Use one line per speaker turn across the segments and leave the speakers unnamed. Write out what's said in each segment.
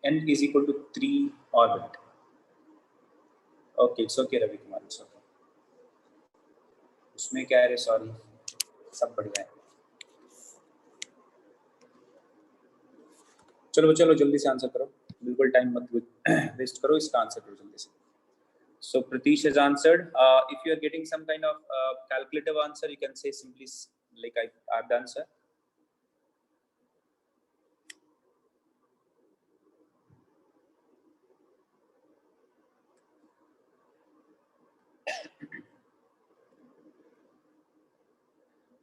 n is equal to 3 orbit. Okay, it's okay Ravi Kumar, it's okay. उसमें क्या है, sorry, सब बढ़िया है. चलो चलो जल्दी से आंसर करो, बिल्कुल टाइम मत वेस्ट करो, इसका आंसर करो जल्दी से. So Pratish has answered. If you are getting some kind of calculative answer, you can say simply like I've done, sir.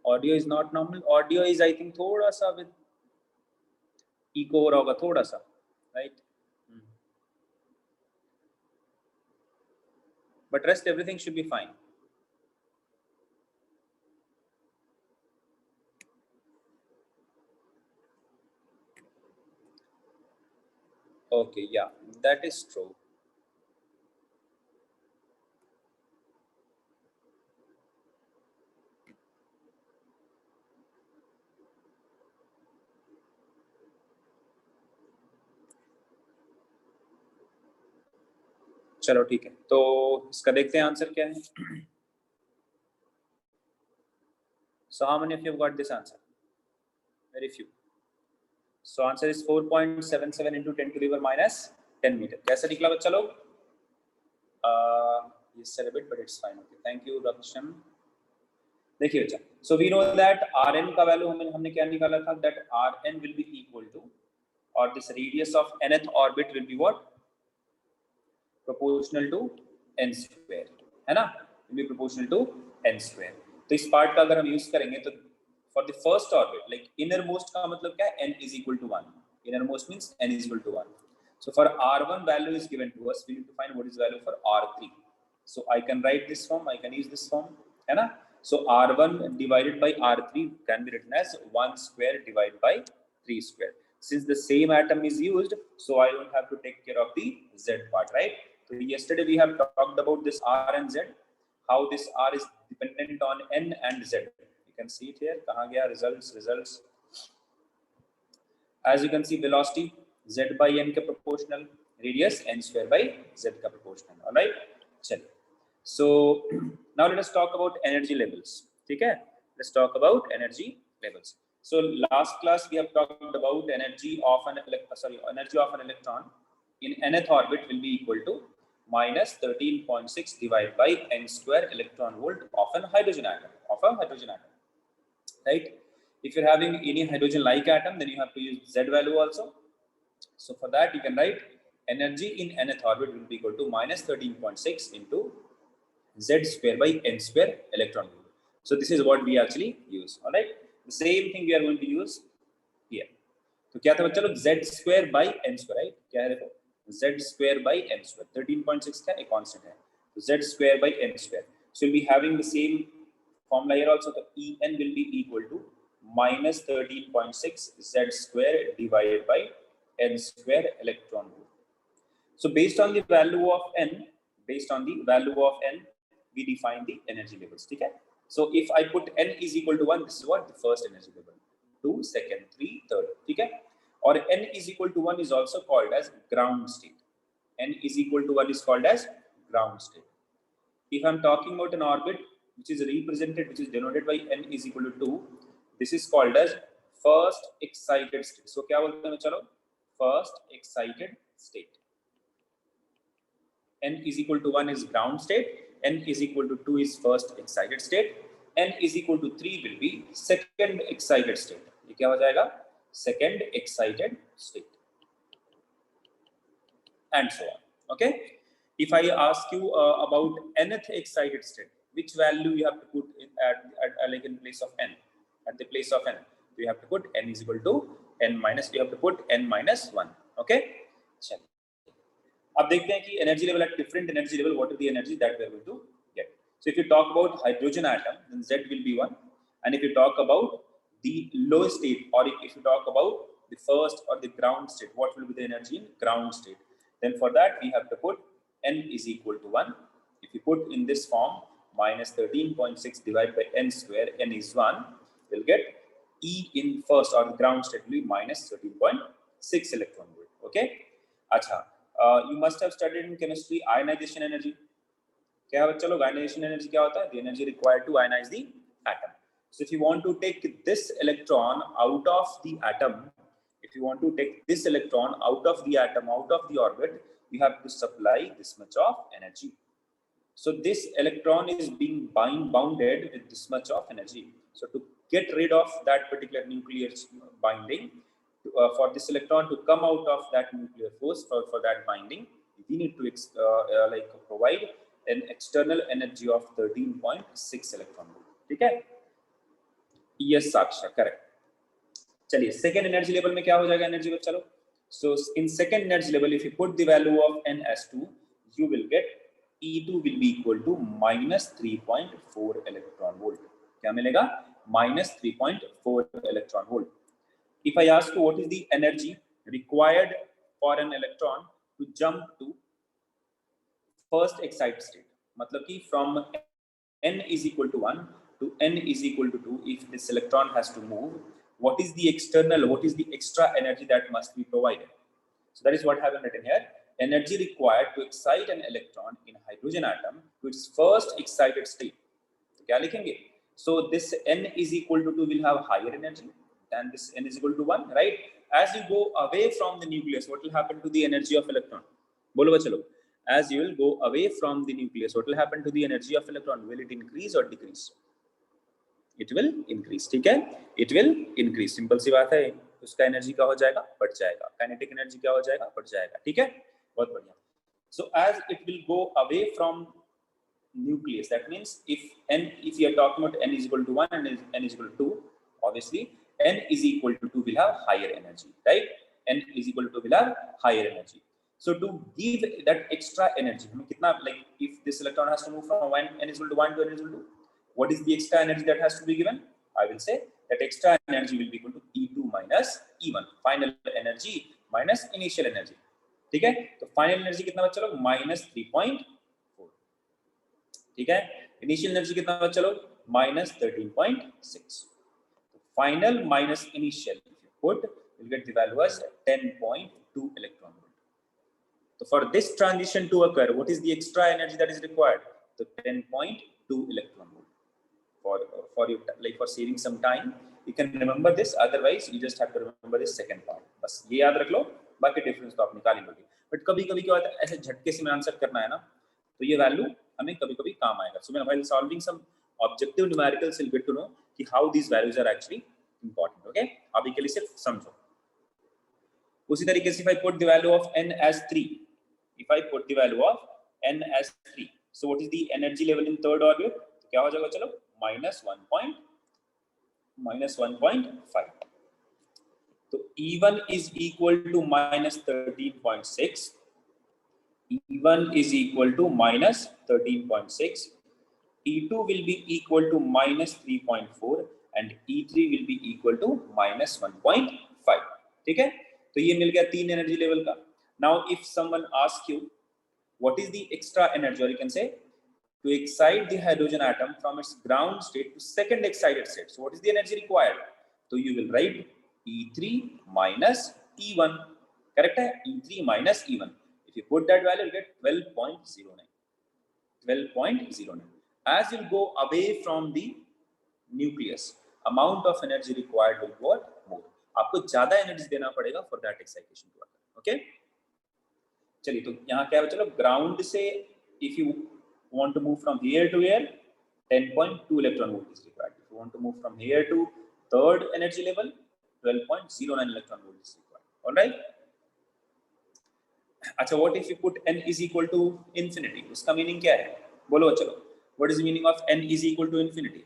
Audio is not normal. Audio is, I think, थोड़ा सा with echo हो रहा होगा थोड़ा सा, right? But rest everything should be fine. Okay, yeah, that is true. चलो ठीक है, तो इसका देखते हैं आंसर क्या है. So how many of you have got this answer? Very few. So answer is 4.77 into 10 to the power minus 10 meter. कैसा निकला बच्चा लोग? Yes, sir, a bit, but it's fine. Okay, thank you, Raksham. देखिए बच्चा, so we know that Rn का value हमने क्या निकाला था, that Rn will be equal to, or this radius of nth orbit will be what? Proportional to n square, है ना? Will be proportional to n square. तो इस part का अगर हम यूज करेंगे तो for the first orbit, like innermost का मतलब क्या है? N is equal to 1. Innermost means n is equal to 1. So for R1 value is given to us, we need to find what is value for R3. So I can write this form, I can use this form, है ना? So R1 divided by R3 can be written as 1 square divided by 3 square. Since the same atom is used, so I don't have to take care of the Z part, right? So yesterday we have talked about this R and Z, how this R is dependent on N and Z. You can see it here. कहाँ गया results. As you can see, velocity Z by N का proportional, radius N square by Z का proportional. All right. चलिए. So now let us talk about energy levels. ठीक है? Let's talk about energy levels. So last class we have talked about energy of an electron in nth orbit will be equal to minus 13.6 divided by n square electron volt of a hydrogen atom. Right? If you're having any hydrogen like atom, then you have to use Z value also. So for that you can write energy in nth orbit will be equal to minus 13.6 into Z square by n square electron volt. So this is what we actually use. All right. The same thing we are going to use here. तो क्या था बच्चा लोग, Z square by n square, right? क्या है देखो, Z square by n square. 13.6 का एक constant है. So Z square by n square. So we'll be having the same formula here also. So En will be equal to minus 13.6 Z square divided by n square electron volt. So based on the value of n, we define the energy levels. ठीक है? So if I put n is equal to 1, this is what the first energy level, 2, second, 3, third. ठीक है? Or n is equal to 1 is also called as ground state. N is equal to 1 is called as ground state. If I'm talking about an orbit which is denoted by n is equal to 2, this is called as first excited state. So क्या बोलते हैं चलो? First excited state. N is equal to 1 is ground state, n is equal to 2 is first excited state, n is equal to 3 will be second excited state. ये क्या हो जाएगा? Second excited state. And so on. Okay? If I ask you about nth excited state, which value you have to put in like in place of n? At the place of n, you have to put n is equal to n minus, you have to put n minus 1. Okay? चलिए. अब देखते हैं कि energy level at different energy level, what is the energy that we are going to get. So if you talk about hydrogen atom, then Z will be 1. And if you talk about the low state, or if you talk about the first or the ground state, what will be the energy in ground state? Then for that we have to put n is equal to 1. If you put in this form minus 13.6 divided by n square, n is 1, we'll get E in first or the ground state will be minus 13.6 electron volt. Okay. अच्छा, you must have studied in chemistry ionization energy. क्या बच्चा लोग, ionization energy क्या होता है? The energy required to ionize the atom. So if you want to take this electron out of the atom, if you want to take this electron out of the atom, out of the orbit, you have to supply this much of energy. So this electron is being bounded with this much of energy. So to get rid of that particular nuclear binding, for this electron to come out of that nuclear force, for that binding, we need to like provide an external energy of 13.6 electron volt. ठीक है? Yes, Saksha, correct. चलिए second energy level में क्या हो जाएगा energy में, चलो. So in second energy level, if you put the value of NS2, you will get E2 will be equal to minus 3.4 electron volt. क्या मिलेगा? Minus 3.4 electron volt. If I ask you what is the energy required for an electron to jump to first excited state, मतलब कि from n is equal to 1 to n is equal to 2, if this electron has to move, what is the extra energy that must be provided? So that is what I have written here. Energy required to excite an electron in hydrogen atom to its first excited state. तो क्या लिखेंगे? So this n is equal to 2 will have higher energy than this n is equal to 1, right? As you go away from the nucleus, what will happen to the energy of electron? बोलो बच्चे लोग. As you will go away from the nucleus, what will happen to the energy of electron? Will it increase or decrease? It will increase. ठीक है? It will increase. Simple सी बात है. उसका energy क्या हो जाएगा? बढ़ जाएगा. काइनेटिक एनर्जी क्या हो जाएगा? बढ़ जाएगा. ठीक है? बहुत बढ़िया. So as it will go away from nucleus, that means if you are talking about n is equal to 1 and n is equal to 2, obviously n is equal to 2 will have higher energy, right? N is equal to 2 will have higher energy. So to give that extra energy, हमें कितना, like if this electron has to move from n is equal to 1 to n is equal to 2, what is the extra energy that has to be given? I will say that extra energy will be equal to E2 minus E1, final energy minus initial energy. ठीक है? तो final energy कितना बचा लोग? Minus 3.4. ठीक है? Initial energy कितना बचा लोग? Minus 13.6. Final minus initial, if you put, you'll get the value as 10.2 electron volt. So for this transition to occur, what is the extra energy that is required? So 10.2 electron volt. For you, like for saving some time, you can remember this. Otherwise, you just have to remember this second part. बस ये याद रख लो, बाकी difference तो आप निकाल ही लोगे. But कभी-कभी क्या होता है, ऐसे झटके से में आंसर करना है ना, तो ये वैल्यू हमें कभी-कभी काम आएगा. So while solving some objective numericals, you'll get to know कि how these values are actually important. Okay? अभी के लिए सिर्फ समझो. उसी तरीके से if I put the value of n as 3, if I put the value of n as 3, so what is the energy level in third orbit? तो क्या हो जाएगा? चलो minus 1.5. तो E1 is equal to minus 13.6. E1 is equal to minus 13.6. E2 will be equal to minus 3.4 and E3 will be equal to minus 1.5. ठीक है? तो ये मिल गया तीन एनर्जी लेवल का. Now if someone asks you what is the extra energy, or you can say to excite the hydrogen atom from its ground state to second excited state, so what is the energy required? So you will write E3 minus E1. Correct है? E3 minus E1. If you put that value, you get 12.09. 12.09. As you go away from the nucleus, amount of energy required will go more. आपको ज्यादा energy देना पड़ेगा for that excitation to occur. Okay? चलिए, तो यहाँ क्या है? चलो ग्राउंड से if you want to move from here to here, 10.2 electron volt is required. If you want to move from here to third energy level, 12.09 electron volt is required. All right? अच्छा, what if you put n is equal to infinity? उसका meaning क्या है? बोलो चलो. What is the meaning of n is equal to infinity?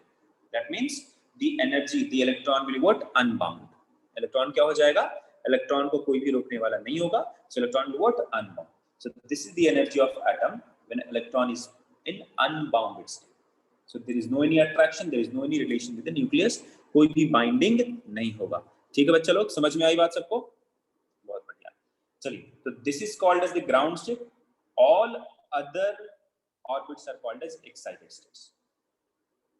That means the energy, the electron will be what? Unbound. Electron क्या हो जाएगा? Electron को कोई भी रोकने वाला नहीं होगा. So electron will be what? Unbound. So this is the energy of atom when electron is in unbounded state. So there is no any attraction, there is no any relation with the nucleus. कोई भी binding नहीं होगा. ठीक है बच्चा लोग, समझ में आई बात सबको? बहुत बढ़िया. चलिए, तो this is called as the ground state. All other orbits are called as excited states.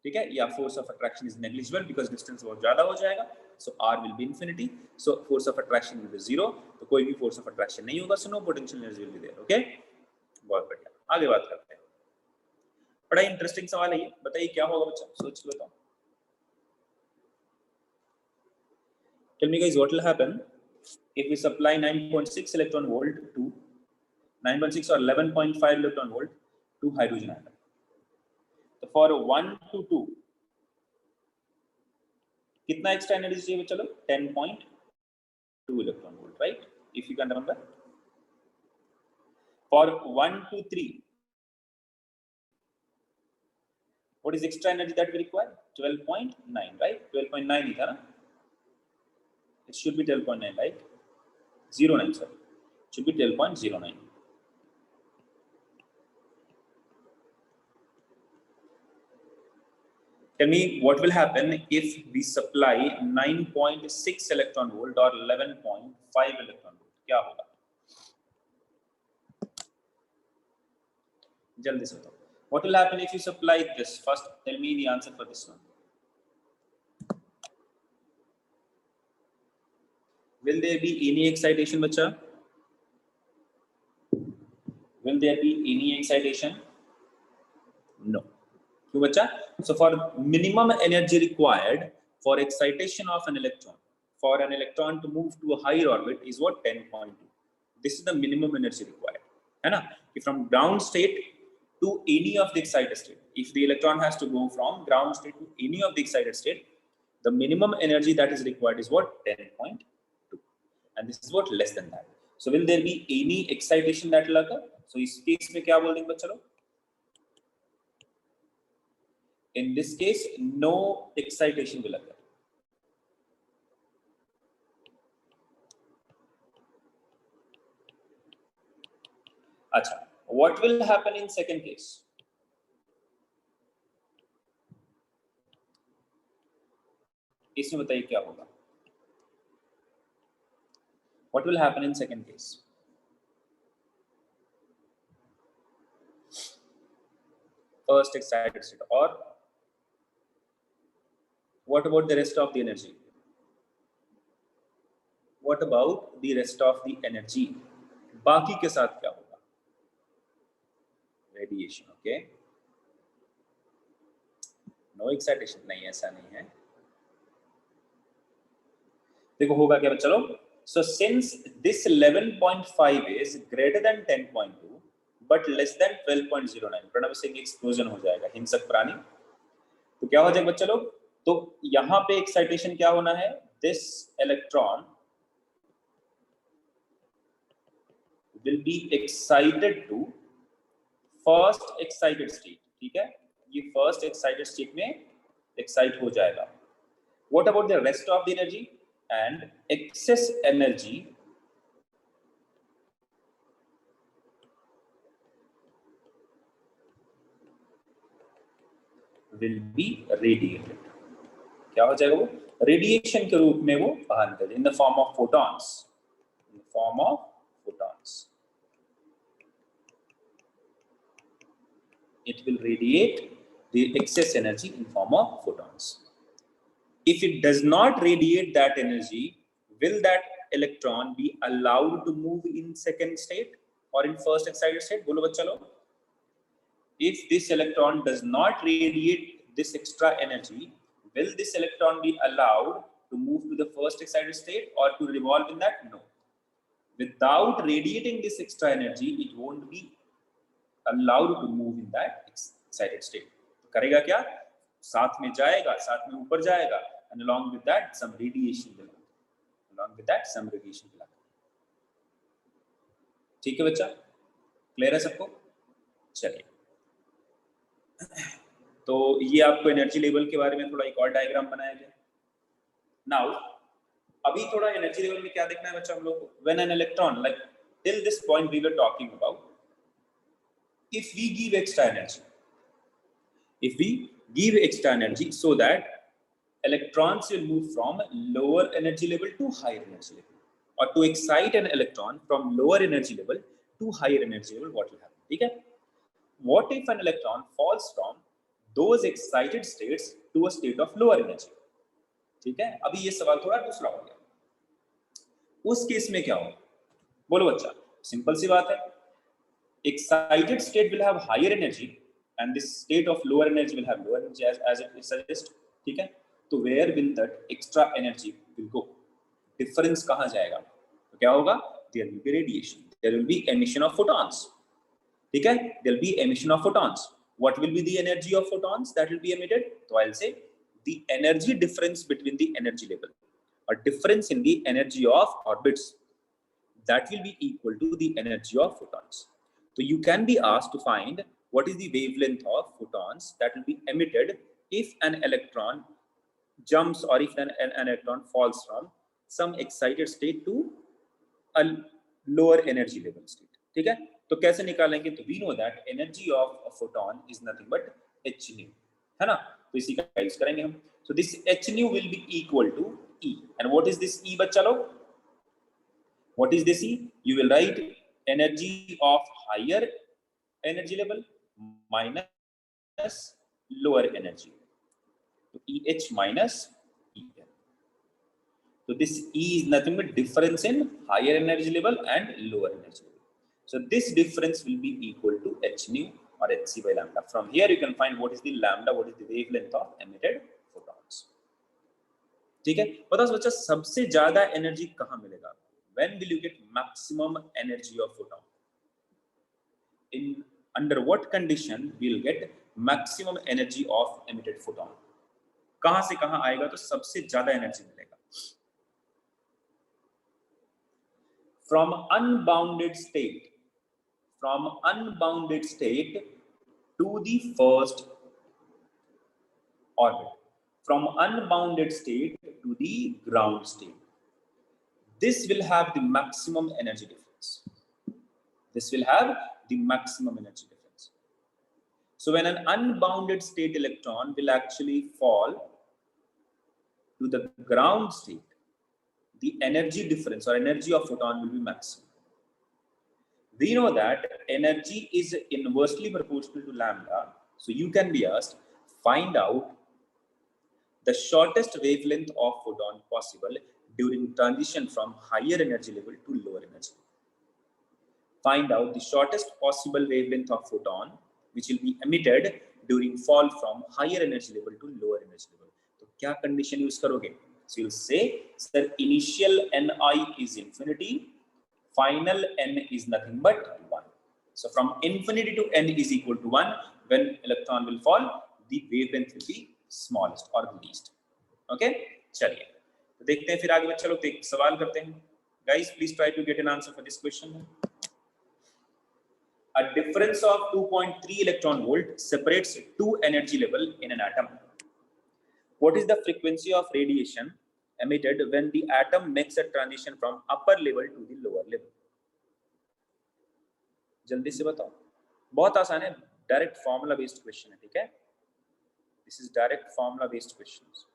ठीक है, या force of attraction is negligible because distance बहुत ज्यादा हो जाएगा, so r will be infinity, so force of attraction will be zero, तो कोई भी फोर्स ऑफ अट्रैक्शन नहीं होगा, so no potential energy will be there. Okay, बहुत बढ़िया, आगे बात करते हैं। बड़ा इंटरेस्टिंग सवाल है ये, बताइए क्या होगा बच्चा, सोच लो। Tell me guys, what will happen if we supply 9.6 electron volt to 9.6 or 11.5 electron volt to hydrogen atom? So for 1 to 2, कितना extra energy चाहिए? चलो 10.2 electron volt, right? If you can remember. For 1 to 3, what is extra energy that we require? 12.9, right? 12.9 ही था ना? It should be 12.9, right? 09, sorry. It should be 12.09. Tell me what will happen if we supply 9.6 electron volt or 11.5 electron volt? क्या होगा? जल्दी से बताओ. What will happen if you supply this? First, tell me the answer for this one. Will there be any excitation, बच्चा? Will there be any excitation? No. क्यों बच्चा? So for minimum energy required for excitation of an electron, for an electron to move to a higher orbit is what? 10.2. This is the minimum energy required. है ना? From ground state to any of the excited state. If the electron has to go from ground state to any of the excited state, the minimum energy that is required is what? 10.2. And this is what? Less than that. So will there be any excitation that will occur? So इस case में क्या बोल देंगे बच्चा लोग? In this case, no excitation will occur. अच्छा, what will happen in second case? इसमें बताइए क्या होगा? What will happen in second case? First excited state, or what about the rest of the energy? What about the rest of the energy? बाकी के साथ क्या होगा? Radiation, okay? No excitation, नहीं, ऐसा नहीं है. देखो होगा क्या बच्चा लोग? So since this 11.5 is greater than 10.2 but less than 12.09, Pranav Singh explosion हो जाएगा, हिंसक प्राणी. तो क्या हो जाएगा बच्चा लोग? तो यहाँ पे एक्साइटेशन क्या होना है? This electron will be excited to first excited state. ठीक है, ये first excited state में excite हो जाएगा. What about the rest of the energy? And excess energy will be radiated. क्या हो जाएगा वो? रेडिएशन के रूप में वो बाहर निकलेगा, in the form of photons. In the form of photons. It will radiate the excess energy in form of photons. If it does not radiate that energy, will that electron be allowed to move in second state or in first excited state? बोलो बच्चा लोग. If this electron does not radiate this extra energy, will this electron be allowed to move to the first excited state or to revolve in that? No. Without radiating this extra energy, it won't be allowed to move in that excited state. करेगा क्या? साथ में जाएगा, साथ में ऊपर जाएगा, and along with that some radiation will happen. Along with that some radiation will happen. ठीक है बच्चा, क्लियर है सबको? चलिए, तो ये आपको एनर्जी लेवल के बारे में थोड़ा एक और डायग्राम बनाया गया. नाउ अभी थोड़ा एनर्जी लेवल में क्या देखना है बच्चा हम लोग को? When an electron, like till this point we were talking about, if we give extra energy, if we give extra energy so that electrons will move from lower energy level to higher energy level, or to excite an electron from lower energy level to higher energy level, what will happen? ठीक है? What if an electron falls from those excited states to a state of lower energy। ठीक है, अभी ये सवाल थोड़ा दूसरा हो गया। उस केस में क्या होगा, बोलो बच्चा। सिंपल सी बात है, excited state will have higher energy and this state of lower energy will have lower energy as it suggests। ठीक है, तो where will that extra energy will go, difference कहाँ जाएगा, तो क्या होगा, there will be radiation, there will be emission of photons। ठीक है, there will be emission of photons। what will be the energy of photons that will be emitted, so I'll say the energy difference between the energy level or difference in the energy of orbits, that will be equal to the energy of photons। So you can be asked to find what is the wavelength of photons that will be emitted if an electron jumps or if an electron falls from some excited state to a lower energy level state। ठीक है, तो कैसे निकालेंगे, तो we know that energy of a photon is nothing but h nu, है ना, तो इसी का यूज करेंगे हम। so this h nu will be equal to E, and what is this E बच्चा लोग, what is this E, you will write energy of higher energy level minus lower energy, so EH minus EL। so this E is nothing but difference in higher energy level and lower energy level, so this difference will be equal to h nu or hc by lambda। from here you can find what is the lambda, what is the wavelength of emitted photons। ठीक है, बताओ बच्चा सबसे ज्यादा energy कहां मिलेगा, when will you get maximum energy of photon, in under what condition we'll get maximum energy of emitted photon, कहां से कहां आएगा तो सबसे ज्यादा एनर्जी मिलेगा। from unbounded state to the first orbit, from unbounded state to the ground state, this will have the maximum energy difference, this will have the maximum energy difference। so when an unbounded state electron will actually fall to the ground state, the energy difference or energy of photon will be maximum। we know that energy is inversely proportional to lambda, so you can be asked find out the shortest wavelength of photon possible during transition from higher energy level to lower energy level। find out the shortest possible wavelength of photon which will be emitted during fall from higher energy level to lower energy level। तो क्या condition use करोगे, so you'll say sir initial ni is infinity, final n is nothing but 1। so from infinity to n is equal to 1, when electron will fall the wavelength will be smallest or the least। okay, चलिए तो देखते हैं फिर आगे बच्चे लोग, एक सवाल करते हैं। guys please try to get an answer for this question। a difference of 2.3 electron volt separates two energy level in an atom। what is the frequency of radiation emitted when the atom makes a transition from upper level to the lower level? जल्दी से बताओ, बहुत आसान है, direct formula based question है। ठीक है, this is direct formula based questions.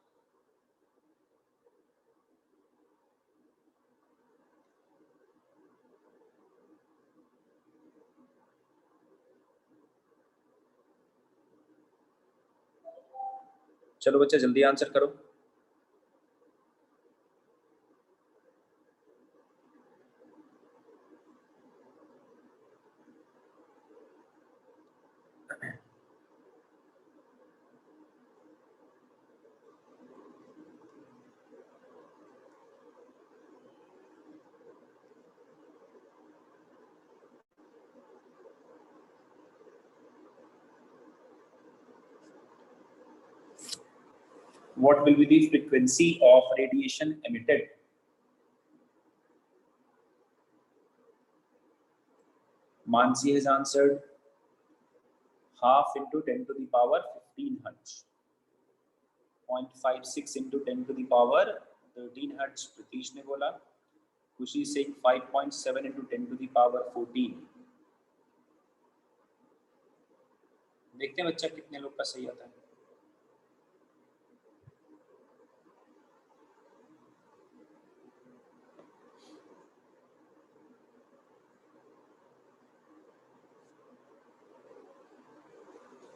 चलो बच्चे जल्दी आंसर करो। What will be the frequency of radiation emitted? Mansi has answered half into 10 to the power 15 hertz, 0.56 into 10 to the power 13 hertz Pratish ने बोला, खुशी से 5.7 into 10 to the power 14। देखते हैं बच्चा कितने लोग का सही आता है।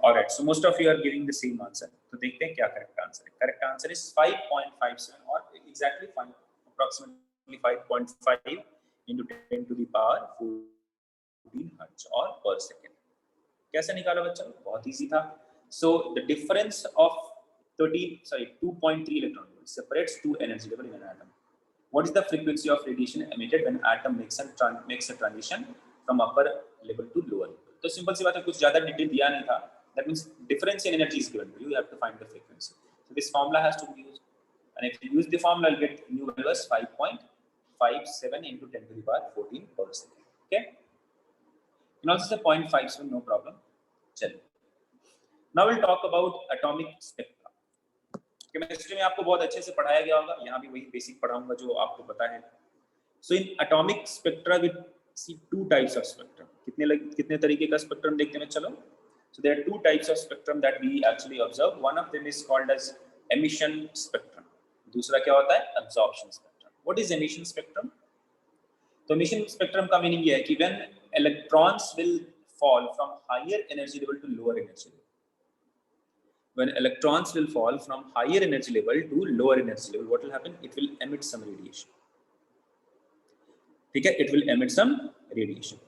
Alright, so most of you are giving the same answer. तो देखते हैं क्या correct answer है. Correct answer is 5.57 or exactly approximately 5.5 into 10 to the power 14 hertz or per second. कैसे निकाला बच्चा? बहुत easy था. So the difference of 2.3 electron volts separates two energy level in an atom. What is the frequency of radiation emitted when atom makes a transition from upper level to lower level? तो simple सी बात है, कुछ ज्यादा detail दिया नहीं था. That means difference in energy is given to you. You have to find the frequency. So this formula has to be used. And if you use the formula, you'll get new value as 5.57 into 10 to the power 14 per second. Okay? And also the 0.57, no problem. चलिए. Now we'll talk about atomic spectra. Chemistry में आपको बहुत अच्छे से पढ़ाया गया होगा. यहाँ भी वही बेसिक पढ़ाऊंगा जो आपको पता है. So in atomic spectra we see two types of spectrum. कितने तरीके का spectrum देखते हैं चलो. So there are two types of spectrum that we actually observe. One of them is called as emission spectrum. दूसरा क्या होता है? Absorption spectrum. What is emission spectrum? तो emission spectrum का meaning ये है कि when electrons will fall from higher energy level to lower energy level. When electrons will fall from higher energy level to lower energy level, what will happen? It will emit some radiation. ठीक है? It will emit some radiation.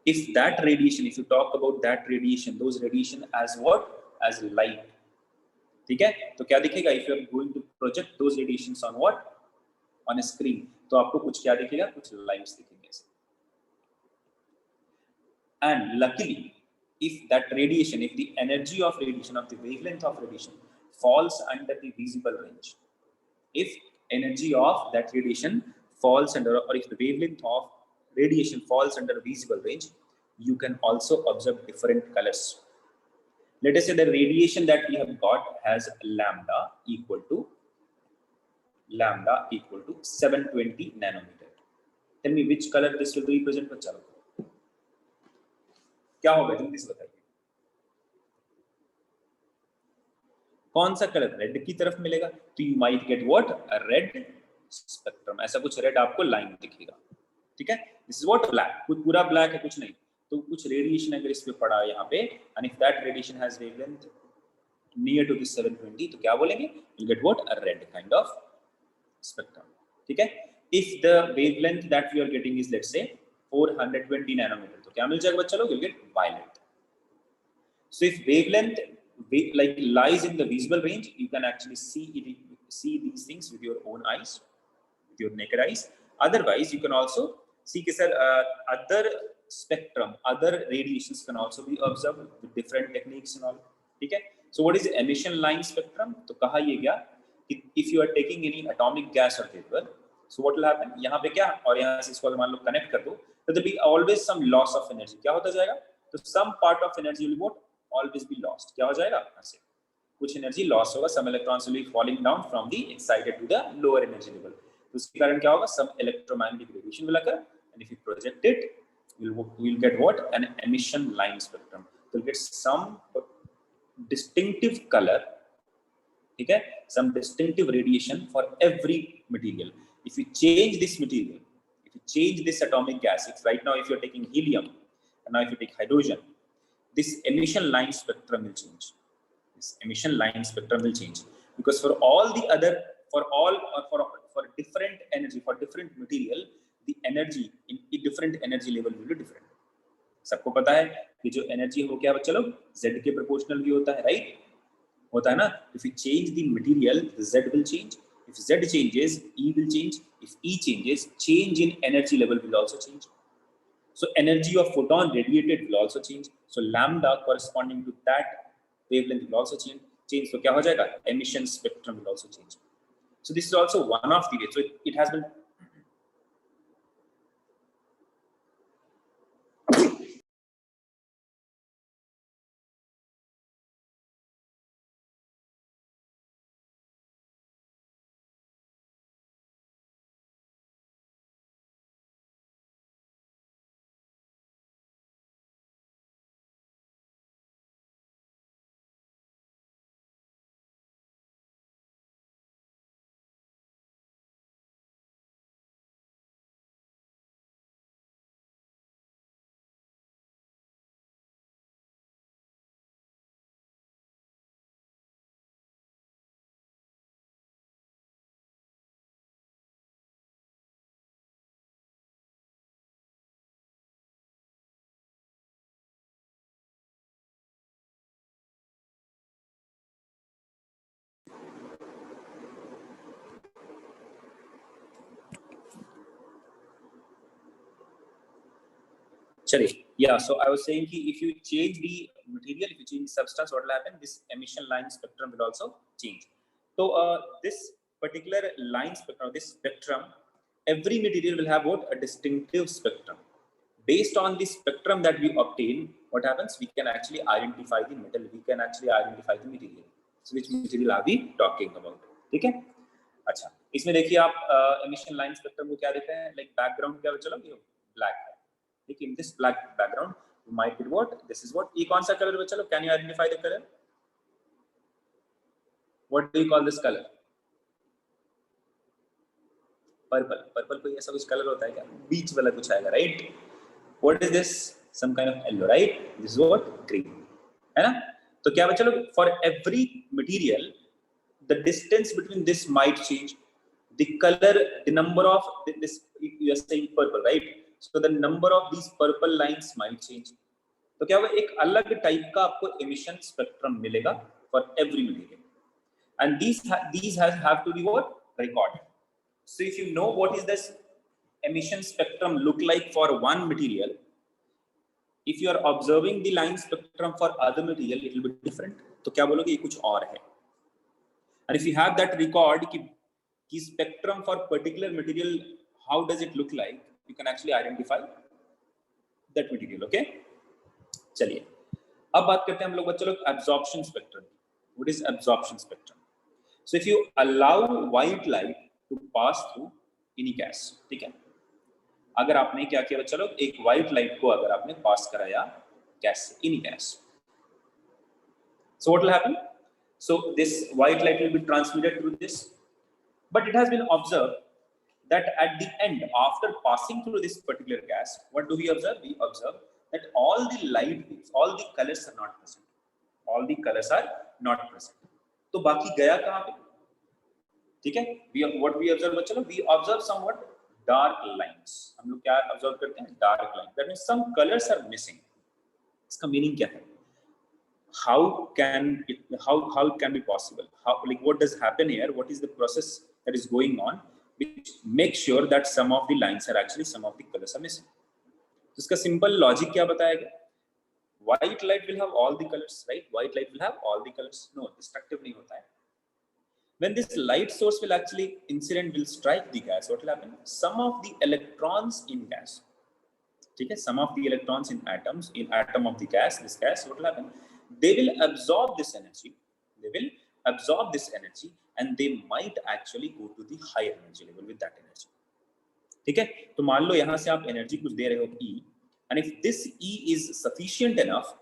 If that radiation, if you talk about that radiation, those radiation as what? As light. ठीक है? तो क्या दिखेगा? If you are going to project those radiations on what? On a screen. तो आपको कुछ क्या दिखेगा? कुछ lights दिखेंगे. And luckily, if that radiation, if the energy of radiation, of the wavelength of radiation falls under the visible range, if energy of that radiation falls under, or if the wavelength of radiation falls under visible range, you can also observe different colors. Let us say the radiation that we have got has lambda equal to 720 nanometer. Tell me which color this will represent. बच्चा क्या होगा जल्दी से बताइए. कौन सा colour red की तरफ मिलेगा? तो you might get what? A red spectrum. ऐसा कुछ रेड आपको लाइन दिखेगा. ठीक है? This is what black. कुछ पूरा ब्लैक है, कुछ नहीं. तो कुछ रेडिएशन अगर इस पे पड़ा यहाँ पे, and if that radiation has wavelength near to this 720, तो क्या बोलेंगे? You get what? A red kind of spectrum. ठीक है? If the wavelength that we are getting is let's say 420 nanometer, तो क्या मिल जाएगा बच्चा लोग? You'll get violet. So if wavelength like lies in the visible range, you can actually see these things with your own eyes, with your naked eyes. Otherwise, you can also see other spectrum, other radiations can also be observed with different techniques and all. ठीक है? So what is emission line spectrum? तो कहा ये गया कि if you are taking any atomic gas or vapor, so what will happen? यहाँ पे क्या, और यहाँ से इसको मान लो कनेक्ट कर दो, तो there will be always some loss of energy. क्या होता जाएगा? तो some part of energy will what? Always be lost. क्या हो जाएगा? ऐसे कुछ energy loss होगा. Some electrons will be falling down from the excited to the lower energy level. तो उसके कारण क्या होगा? Some electromagnetic radiation will occur, and if you project it, you'll get what? An emission line spectrum. So you'll get some distinctive color. ठीक है? Some distinctive radiation for every material. If you change this material, if you change this atomic gas, right now if you're taking helium, and now if you take hydrogen, this emission line spectrum will change. This emission line spectrum will change because for all the other, for different energy, for different material, the energy in different energy level will be different. सबको पता है कि जो energy हो क्या बच्चा लोग z के प्रोपोर्शनल भी होता है, राइट? होता है ना? If you change the material, the z will change. If z changes, E will change. If E changes, change in energy level will also change. So energy of photon radiated will also change. So lambda corresponding to that wavelength will also change. So क्या हो जाएगा? Emission spectrum will also change. So this is also one of the ways. So it has been चलिए, yeah, so I was saying कि if you change the material, if you change the substance, what will happen? This emission line spectrum will also change. So this particular line spectrum, this spectrum, every material will have what? A distinctive spectrum. Based on the spectrum that we obtain, what happens? We can actually identify the metal. We can actually identify the material. So which material are we talking about? ठीक है? अच्छा, इसमें देखिए आप emission line spectrum को क्या देखते हैं? Like background क्या चलो ये black है. ठीक है? In this black background, you might be what? This is what? ये कौन सा color चलो? Can you identify the color? What do you call this color? Purple. Purple कोई ऐसा कुछ color होता है क्या? Beach वाला कुछ आएगा, right? What is this? Some kind of yellow, right? This is what? Green. है ना? तो क्या बच्चा लोग? For every material, the distance between this might change. The color, the number of this, you are saying purple, right? So the number of these purple lines might change. तो क्या होगा? एक अलग type का आपको emission spectrum मिलेगा for every material. And these have to be what? Recorded. So if you know what is this emission spectrum look like for one material, if you are observing the line spectrum for other material, it will be different. तो क्या बोलोगे? ये कुछ और है. And if you have that record कि spectrum for particular material, how does it look like, you can actually identify that material. Okay? चलिए, अब बात करते हैं हम लोग बच्चों लोग absorption spectrum. What is absorption spectrum? So if you allow white light to pass through any gas, ठीक है? अगर आपने क्या किया बच्चा लोग, एक व्हाइट लाइट को अगर आपने पास कराया गैस से, इन gas, so what will happen? So this white light will be transmitted through this, but it has been observed that at the end, after passing through this particular gas, what do we observe? We observe that all the light waves, all the colors are not present. All the colors are not present. तो बाकी गया कहाँ पे? ठीक है? What we observe बच्चा लोग? We observe somewhat dark lines. हम लोग क्या ऑब्जर्व करते हैं? Dark lines. That means some colors are missing. इसका मीनिंग क्या है? How it can be possible? How, like, what does happen here? What is the process that is going on which makes sure that some of the lines are actually, some of the colors are missing? तो इसका simple logic क्या बताएगा? White light will have all the colors, right? White light will have all the colors. No, destructive नहीं होता है. When this light source will actually incident will strike the gas, what will happen? Some of the electrons in gas, ठीक है? Some of the electrons in atom of the gas, this gas, what will happen? They will absorb this energy. They will absorb this energy, and they might actually go to the higher energy level with that energy. ठीक है? तो मान लो यहाँ से आप energy कुछ दे रहे हो E, and if this E is sufficient enough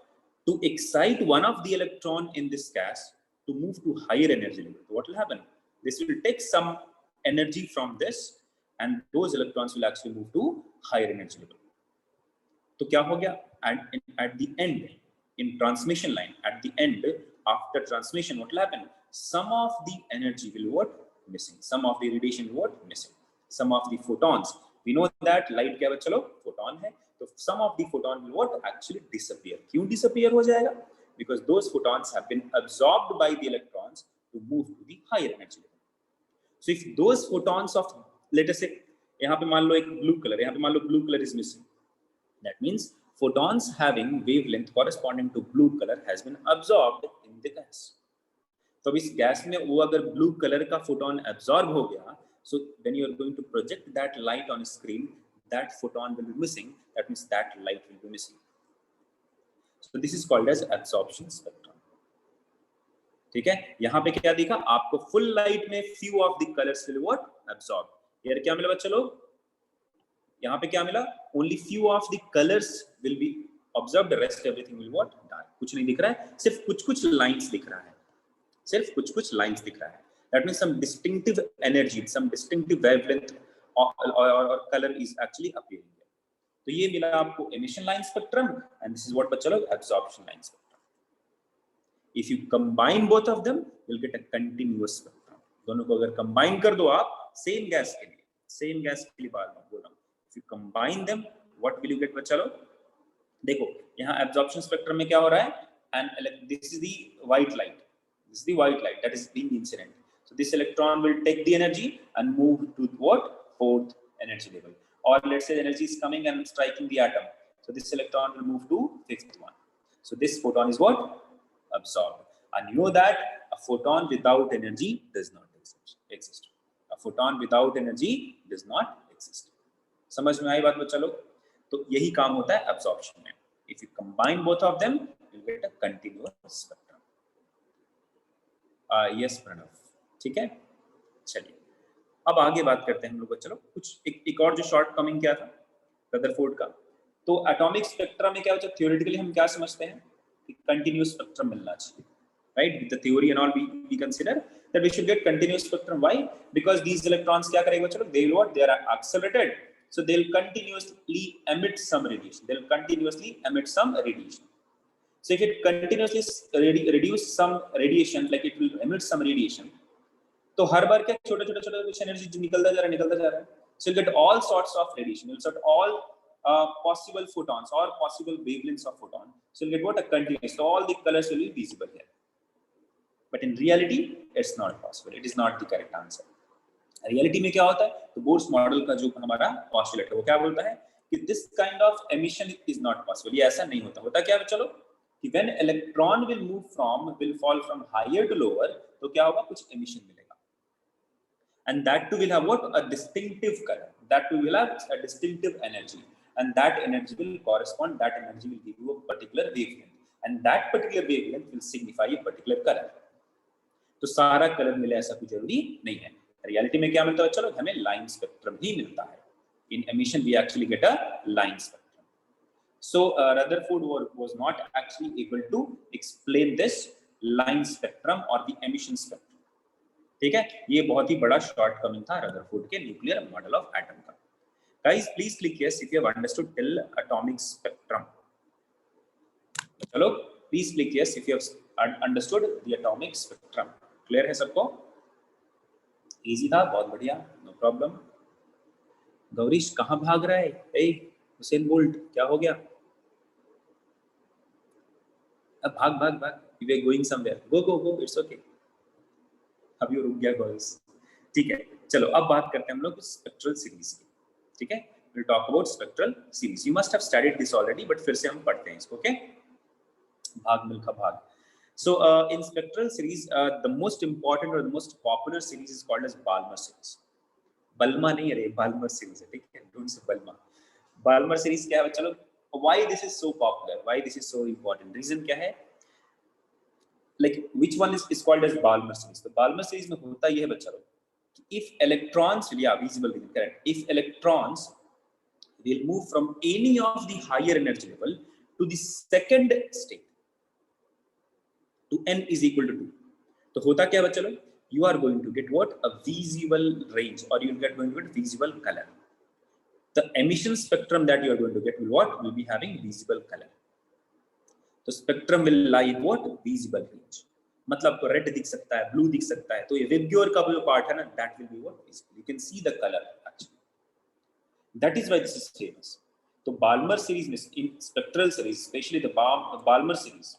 to excite one of the electron in this gas to move to higher energy level, so what will happen? This will take some energy from this, and those electrons will actually move to higher energy level. तो क्या हो गया? At the end, in transmission line, at the end, after transmission, what will happen? Some of the energy will what? Missing. Some of the radiation will what? Missing. Some of the photons. We know that light क्या बच्चा लोग? Photon है. तो some of the photon will what? Actually disappear. क्यों disappear हो जाएगा? Because those photons have been absorbed by the electrons to move to the higher energy level. So if those photons of, let us say, यहाँ पे मान लो एक blue color, यहाँ पे मान लो blue color is missing. That means photons having wavelength corresponding to blue color has been absorbed in the gas. तो इस gas में वो अगर blue color का photon absorb हो गया, so when you are going to project that light on a screen, that photon will be missing. That means that light will be missing. So this is called as absorption spectrum. ठीक है? यहाँ पे क्या दिखा? आपको full light में few of the colors will what? Absorb. यार क्या मिला बच्चा लोग? यहाँ पे क्या मिला? Only few of the colors will be observed. The rest everything will what? Dark. कुछ नहीं दिख रहा है. सिर्फ कुछ lines दिख रहा है. सिर्फ कुछ lines दिख रहा है. That means some distinctive energy, some distinctive wavelength or color is actually appearing. तो ये मिला आपको emission line spectrum, and this is what बच्चा लोग absorption line spectrum. If you combine both of them, you'll get a continuous spectrum. दोनों को अगर combine कर दो आप same gas के लिए बात बोल रहा हूँ. If you combine them, what will you get बच्चा लोग? देखो यहाँ absorption spectrum में क्या हो रहा है? And this is the white light. This is the white light that is being incident. So this electron will take the energy and move to what? Fourth energy level. Or let's say the energy is coming and striking the atom. So this electron will move to fifth one. So this photon is what? Absorbed. And you know that a photon without energy does not exist. A photon without energy does not exist. समझ में आई बात बच्चा लोग? तो यही काम होता है absorption में. If you combine both of them, you get a continuous spectrum. Yes Pranav, ठीक है. चलिए अब आगे बात करते हैं हम लोग. चलो कुछ एक और जो शॉर्ट कमिंग क्या था रदरफोर्ड का. तो एटॉमिक स्पेक्ट्रम में क्या होता है? थियोरेटिकली हम क्या समझते हैं कि कंटिन्यूअस स्पेक्ट्रम मिलना चाहिए, right? With the theory and all we consider that we should get continuous spectrum. Why? Because these electrons क्या करेंगे चलो, they will what, they are accelerated, so they will continuously emit some radiation. They will continuously emit some radiation. So if it continuously reduce some radiation, like it will emit some radiation, तो हर बार क्या छोटे छोटे कुछ energy निकलता जा रहा है. So you get all sorts of radiation. You'll get all possible photons or possible wavelengths of photon. So you'll get what? A continuous. So all the colors will be visible here. But in reality, it's not possible. It is not the correct answer. Reality में क्या होता है? तो Bohr's model का जो हमारा postulate है वो क्या बोलता है कि this kind of emission is not possible. ये ऐसा नहीं होता. होता क्या है चलो कि when electron will fall from higher to lower, तो क्या होगा? कुछ एमिशन मिलेगा. And that too will have what? A distinctive colour. That too will have a distinctive energy, and that energy will correspond, that energy will give you a particular wavelength, and that particular wavelength will signify a particular colour. तो सारा colour मिले ऐसा कोई जरूरी नहीं है. Reality में क्या मिलता है? चलो हमें लाइन स्पेक्ट्रम ही मिलता है. In emission we actually get a line spectrum. So Rutherford was not actually able to explain this line spectrum और द एमिशन स्पेक्ट्रम. ठीक है, ये बहुत ही बड़ा शॉर्टकमिंग था रदरफोर्ड के न्यूक्लियर मॉडल ऑफ एटम का. Guys please click yes if you have understood till atomic spectrum. चलो please click yes if you have understood the atomic spectrum. Clear है सबको? इजी था, बहुत बढ़िया, नो प्रॉब्लम. गौरीश कहाँ भाग रहा है? ए हुसैन बोल्ट, क्या हो गया? अब भाग भाग भाग. We are going somewhere. Go go go, it's okay. अब ये रुक गया गॉइस. ठीक है, चलो अब बात करते हैं हम लोग स्पेक्ट्रल सीरीज की. ठीक है, will talk about spectral series. You must have studied this already, but फिर से हम पढ़ते हैं इसको. ओके, भाग मिल्खा भाग. So in spectral series, the most important or the most popular series is called as Balmer series. Balmer नहीं है रे, Balmer series है. ठीक है, don't say Balmer. Balmer series क्या है? चलो, why this is so popular? Why this is so important? Reason क्या है? Like which one is called as Balmer series? तो Balmer series में होता ये है बच्चा लोग, if electrons, yeah, visible region, correct. If electrons will move from any of the higher energy level to the second state, to n is equal to 2, तो होता क्या बच्चा लोग? You are going to get what? A visible range, or you are going to get visible color. The emission spectrum that you are going to get will what? Will be having visible color. तो spectrum will lie in what? Visible range. मतलब आपको red दिख सकता है, blue दिख सकता है. तो ये विबग्योर का जो पार्ट है ना, that will be what? Visible. You can see the color actually. That is why this is famous. तो बाल्मर सीरीज में, in spectral series, especially the Balmer series,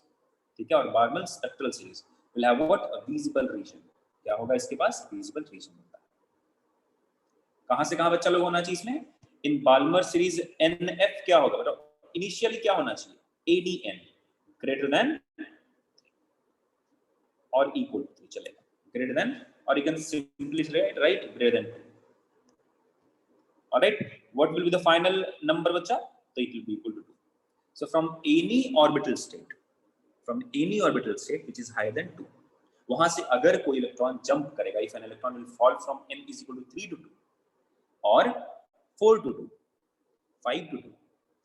ठीक है, और Balmer spectral series will have what? A visible region. क्या होगा इसके पास? visible region होता है. कहां से कहां बच्चा लोग होना चाहिए इसमें? इन बाल्मर सीरीज NF क्या होगा बताओ? इनिशियली क्या होना चाहिए? ADN greater than और equal to चलेगा. greater than, or you can simply write greater than 2. alright, what will be the final number बच्चा? तो it will be equal to 2. So from any orbital state which is higher than 2, वहां से अगर कोई electron jump करेगा, if an electron will fall from n is equal to 3 to 2 or 4 to 2, 5 to 2,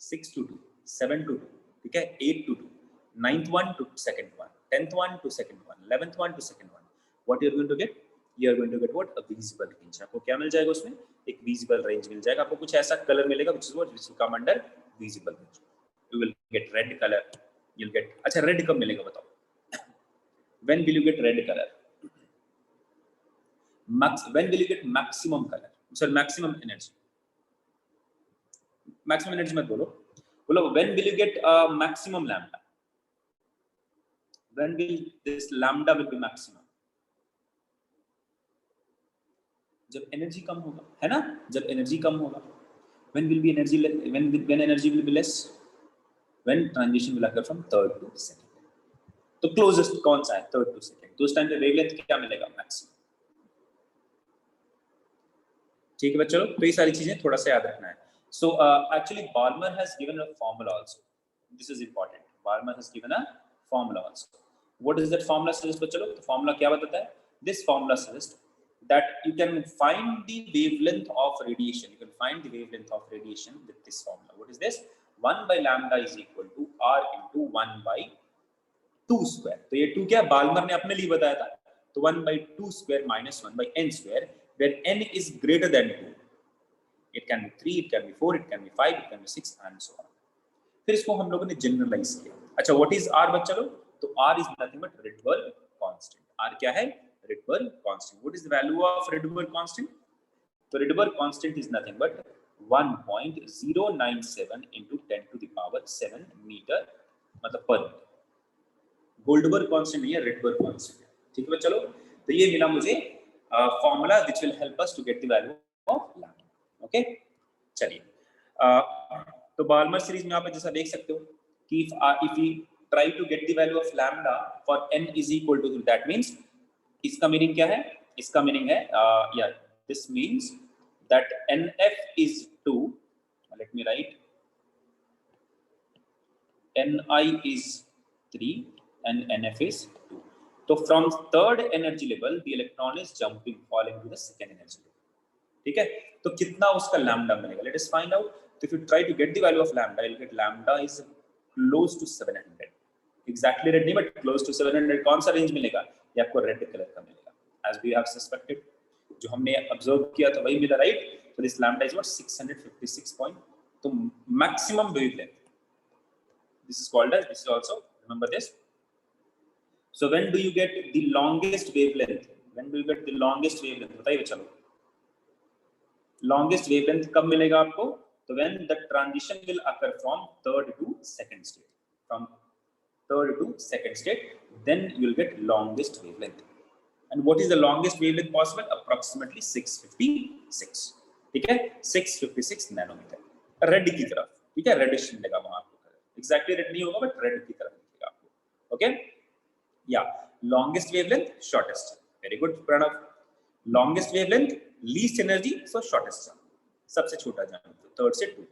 6 to 2, 7 to 2, ठीक है, 8 to 2, 9th one to second one, 10th one to second one, 11th one to second one, what you are going to get? You are going to get what? A visible range. आपको क्या मिल जाएगा उसमें? एक visible range मिल जाएगा. आपको कुछ ऐसा कलर मिलेगा which is what? Which will come under visible range. You will get red color. You'll get, अच्छा रेड कब मिलेगा बताओ? When will you get red color? When will you get maximum color? Sorry, maximum energy. Maximum energy मत बोलो. बोलो when will you get maximum lambda? When will this lambda will be maximum? जब energy कम होगा, है ना? जब energy कम होगा. When will be energy? When energy will be less? When transition will occur from third to second. तो closest कौन सा है, थर्ड टू सेकंड, तो उस टाइम पे वेवलेंथ क्या मिलेगा, मैक्सिमम। ठीक है बच्चों, तो ये सारी चीजें थोड़ा सा याद रखना है। So actually Balmer has given a formula also, this is important, Balmer has given a formula also. What is that formula suggest बच्चों, तो फॉर्मूला क्या बताता है, this formula suggest that you can find the wavelength of radiation, you can find the wavelength of radiation with this formula. What is this, 1 by lambda is equal to r into 1 by 2 square। तो ये 2 क्या Balmer ने अपने लिए बताया था, तो 1 by 2 square minus 1 by n square, where n is greater than 2, it can be 3, it can be 4, it can be 5, it can be 6 and so on। फिर इसको हम लोगों ने जनरलाइज किया। अच्छा, व्हाट इज r बच्चा लोग, तो r is nothing but Rydberg constant. r क्या है, Rydberg constant। What is the value of Rydberg constant? So Rydberg constant is nothing but 1.097 into 10 to the power 7 meter, मतलब पर। Goldberg constant नहीं है, Rydberg constant है। ठीक है चलो, तो ये मिला मुझे formula which will help us to get the value of lambda। Okay, चलिए तो बाल्मर सीरीज में आप जैसा देख सकते हो कि if we try to get the value of lambda for n is equal to, that means इसका मीनिंग क्या है, इसका मीनिंग है या this means that nf is 2, let me write, ni is 3 and nf is 2। तो from third energy level the electron is jumping falling to the second energy level. ठीक है, तो कितना उसका लैम्डा मिलेगा, लेट अस फाइंड आउट। तो if you try to get the value of lambda, you will get lambda is close to 700, exactly red नहीं but close to 700। कौन सा रेंज मिलेगा, ये आपको रेड कलर का मिलेगा, as we have suspected, जो हमने ऑब्जर्व किया था वही मिला, राइट। तो this lambda is what 656 point, तो maximum wavelength, this is called as, this is also, remember this. So when do you get the longest wavelength, when do you get the longest wavelength, बताइए चलो, longest wavelength कब मिलेगा आपको, तो when the transition will occur from third to second state, from third to second state, then you will get longest wavelength। and what is the longest wavelength possible, approximately 656। ठीक है, 656 nanometre red की तरफ। ठीक है, reddish मिलेगा वहां आपको, exactly red नहीं होगा बट रेड की तरफ मिलेगा आपको। ओके, या longest wavelength, shortest, very good Pranav. Longest wavelength, least energy, so shortest, सबसे छोटा जंप, थर्ड से 2।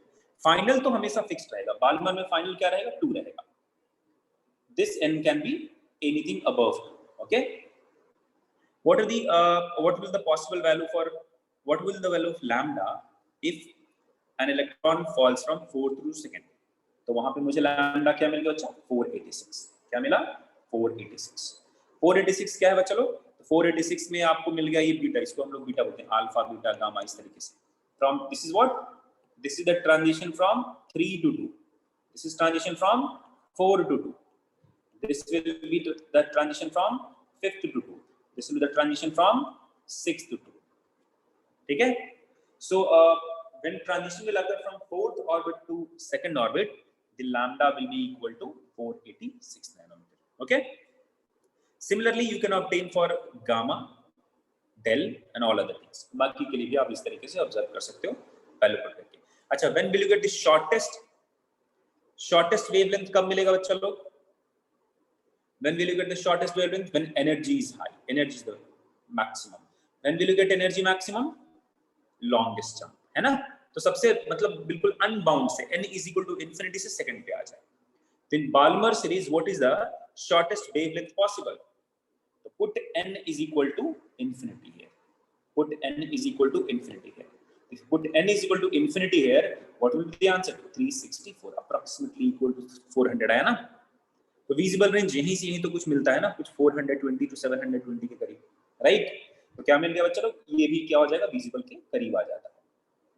फाइनल तो हमेशा फिक्स्ड रहेगा, बाल्मर में फाइनल क्या रहेगा, 2 रहेगा। This n can be anything above 2, okay। What are the what will the possible value for, what will the value of lambda if an electron falls from 4th to 2nd? तो वहां पे मुझे lambda क्या मिल गया बच्चा, 486। क्या मिला, 486। 486 क्या है बच्चा लोग, 486 में आपको मिल गया ये बीटा, इसको हम लोग बीटा बोलते हैं, अल्फा बीटा गामा इस तरीके से। From this is what, this is the transition from 3 to 2, this is transition from 4 to 2, this will be the transition from 5th to 2, this will be the transition from 6th to 2। ठीक है, so when transition will occur from 4th orbit to 2nd orbit, the lambda will be equal to 486 nanometer। okay, similarly you can obtain for gamma, del and all other things। बाकी के लिए भी आप इस तरीके से ऑब्जर्व कर सकते हो वैल्यू पुट करके। अच्छा, when will you get the shortest wavelength कब मिलेगा बच्चा लोग, when will you get the shortest wavelength, when energy is high, energy is the maximum। when will you get energy maximum, longest jump, है ना। तो सबसे मतलब बिल्कुल अनबाउंड से n is equal to infinity से सेकंड पे आ जाए। तो in Balmer series what is the shortest wavelength possible, तो put n is equal to infinity here, put n is equal to infinity here। if you put n is equal to infinity here, what will be the answer, 364, approximately equal to 400 है ना। तो visible range यहीं से यहीं तो कुछ मिलता है ना, कुछ 420 to 720 के करीब, राइट। तो क्या मिल गया बच्चा लोग, ये भी क्या हो जाएगा, विजिबल के करीब आ जाता है।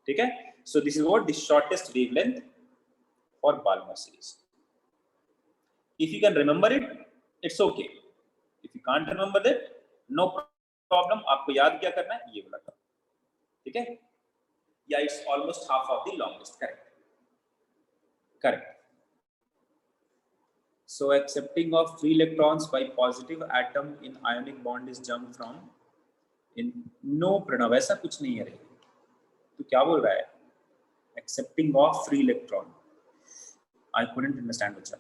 ठीक है, so this is what the shortest wavelength for Balmer series. If you can remember it, it's okay, if you can't remember that, no problem. आपको याद क्या करना है, ये वाला टर्म। ठीक है, या it's almost half of the longest, correct correct. So accepting of free electrons by positive atom in ionic bond is jumped from in no Pranav, ऐसा कुछ नहीं है रे, तो क्या बोल रहा है, accepting of free electron, I couldn't understand बच्चा।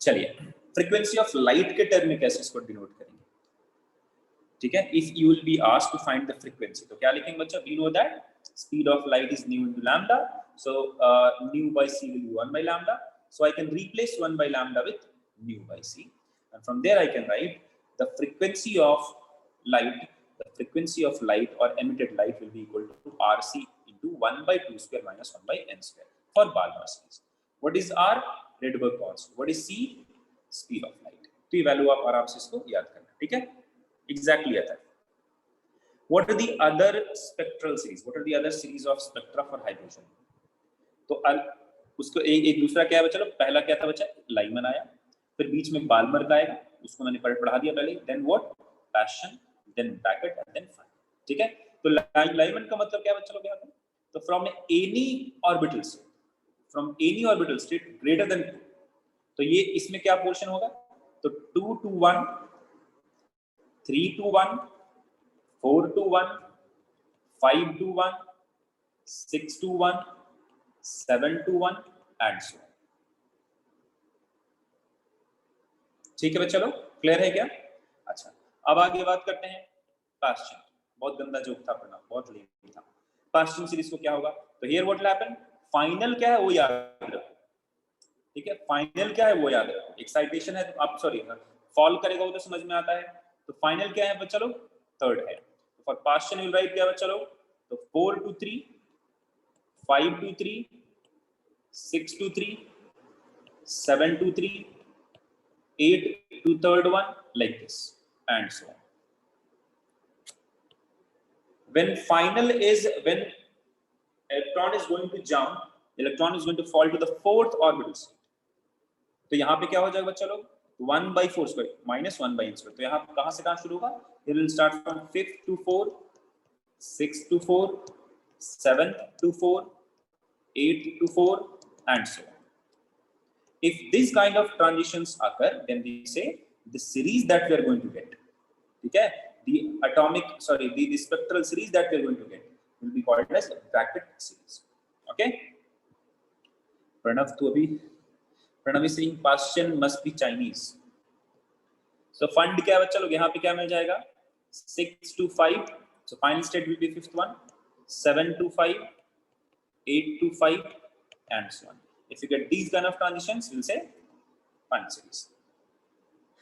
चलिए फ्रीक्वेंसी ऑफ लाइट के टर्म में कैसे इसको डिनोट करेंगे, ठीक है। If you will be asked to find the frequency तो क्या लिखेंगे बच्चा, we know that speed of light is nu into lambda, so nu by c will be 1 by lambda, so I can replace 1 by lambda with nu by c, and from there I can write the frequency of light, the frequency of light or emitted light will be equal to rc into 1 by 2 square minus 1 by n square for Balmer series. What is r? Rydberg constant. What is c? Speed of light. तो ये value आप आराम से इसको याद करना, ठीक है, एग्जैक्टली आता है। What are the other spectral series? What are the other series of spectra for hydrogen? तो उसको एक दूसरा क्या है बच्चा, पहला क्या था बच्चा, लाइमन आया, फिर बीच में बाल्मर का आएगा, उसको मैंने पढ़ा दिया पहले, then what, Paschen, then Brackett and then Pfund, ठीक है। तो लाइमन का मतलब क्या बच्चा लोग याद है, तो from any orbital state, from any orbital state greater than 2, तो ये इसमें क्या पोर्शन होगा, तो 2 to 1, 3 to 1, 4 to 1, 5 to 1, 6 to 1, 7 to 1 and so on। ठीक है बच्चा लोग, क्लियर है क्या? अच्छा, अब आगे बात करते हैं पास्चन। बहुत गंदा जोक था पढ़ना, बहुत लेट था। पास्चन सीरीज को क्या होगा, तो here what will happen, final क्या है वो याद रखो, ठीक है, फाइनल क्या है वो याद रखो। एक्साइटेशन है तो आप सॉरी फॉल करेगा वो तो समझ में आता है, तो फाइनल क्या है बच्चा लोग, थर्ड है। For Paschen you will write क्या बच्चा लोग, तो 4 to 3, 5 to 3, 6 to 3, 7 to 3, 8 to third one, like this and so on. When final is when electron is going to jump, electron is going to fall to the fourth orbital state, तो यहाँ पे क्या हो जाएगा बच्चा लोग, 1 by 4 square minus 1 by n square, तो यहाँ कहाँ से कहाँ शुरू होगा, it will start from 5th to 4, 6th to 4, 7th to 4, 8th to 4 and so on. If this kind of transitions occur, then we say the series that we are going to get, ठीक है, the spectral series that we are going to get will be called as bracket series, okay। Pranav is saying Paschen must be Chinese, so fund क्या बच्चा लोग, यहाँ पे क्या मिल जाएगा, 6 to 5, so final state will be fifth one, 7 to 5, 8 to 5 and so on. If you get these kind of transitions, we'll say fund series.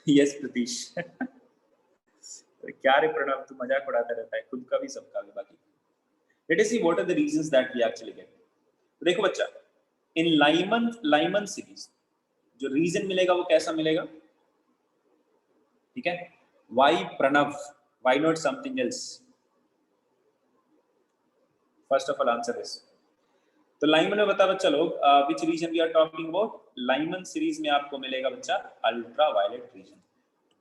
Yes Pratish। क्या रे प्रणव, तू मजाक उड़ाता रहता है, खुद का भी सबका भी बाकी। Let us see what are the reasons that we actually get. तो देखो बच्चा, in Lyman series जो रीजन मिलेगा वो कैसा मिलेगा, ठीक है, why Pranav, why not something else? First of all answer this। तो लाइमन में बता बच्चा लोग, which region we are talking about, Lyman series में आपको मिलेगा बच्चा ultraviolet region,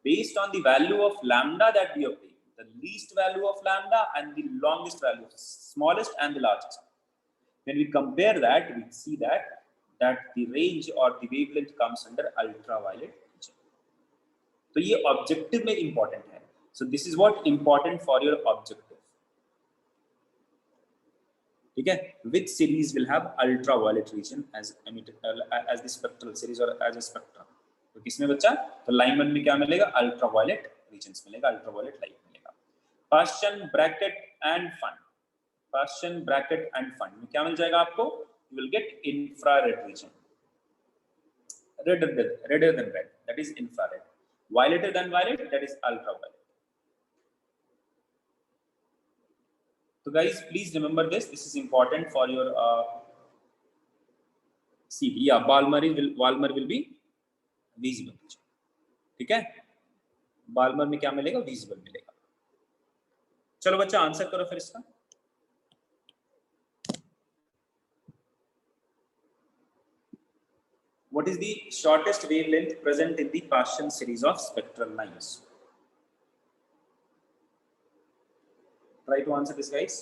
based on the value of lambda that we obtain, the least value of lambda and the longest value, smallest and the largest, when we compare that we see that the range or the wavelength comes under ultraviolet region। तो ये objective में important है, so this is what important for your objective, ठीक है। Which series will have ultraviolet region as as the spectral series or as a spectrum, तो किसमें बच्चा, तो लाइमन में क्या मिलेगा, अल्ट्रावायलेट रीजन्स मिलेगा, अल्ट्रावायलेट लाइट मिलेगा। Paschen Brackett and Pfund, Paschen Brackett and Pfund में क्या मिल जाएगा आपको, you will get infrared region, redder than red, that is infrared, violeter than violet, that is ultraviolet। So guys please remember this is important for your CT, yeah, Balmer will be visible, ठीक है, Balmer में क्या मिलेगा, visible मिलेगा। चलो बच्चा answer करो फिर इसका। What is the shortest wavelength present in the Paschen series of spectral lines? Try to answer this guys।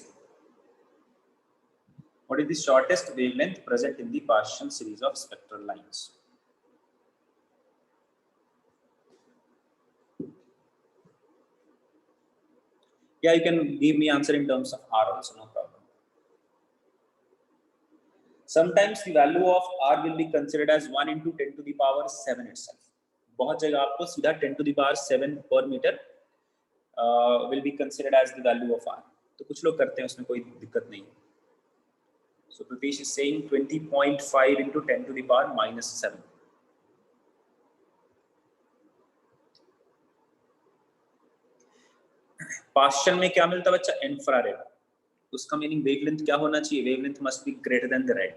What is the shortest wavelength present in the Paschen series of spectral lines? Yeah, you can give me answer in terms of R also, no problem। Sometimes the value of R will be considered as 1 into 10 to the power 7 itself. बहुत जगह आपको सीधा 10 to the power 7 per meter will be considered as the value of R. तो कुछ लोग करते हैं, उसमें कोई दिक्कत नहीं है. So Pritesh is saying 20.5 into 10 to the power minus 7. Paschen में क्या मिलता है बच्चा? इंफ्रारेड. उसका मीनिंग वेवलेंथ क्या होना चाहिए? Wavelength must be greater than the red.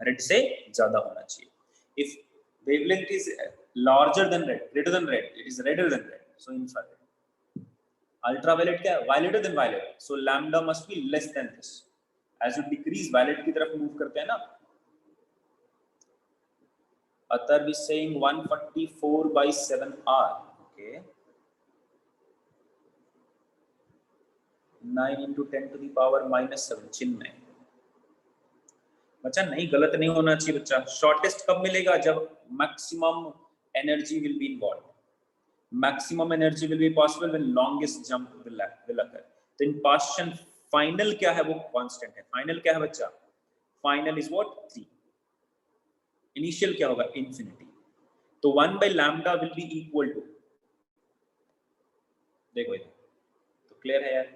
Red से ज्यादा होना चाहिए. If wavelength is larger than red, greater than red, it is redder than red, so infrared. Ultraviolet क्या है? Violeter than violet, so lambda must be less than this. As you decrease violet की तरफ move करते हैं ना. Athar is saying 144/7R. Okay, 9 into 10 to the power minus 7 चिन्ह में. बच्चा नहीं, गलत नहीं होना चाहिए बच्चा. शॉर्टेस्ट कब मिलेगा? जब maximum energy will be involve. Maximum energy will be possible when longest jump will occur. तो इन पास्चन फाइनल क्या है? वो कांस्टेंट है. फाइनल क्या है बच्चा? Final is what? 3. इनिशियल क्या होगा? इंफिनिटी. तो 1 by lambda will be equal to, देखो ये तो क्लियर है यार.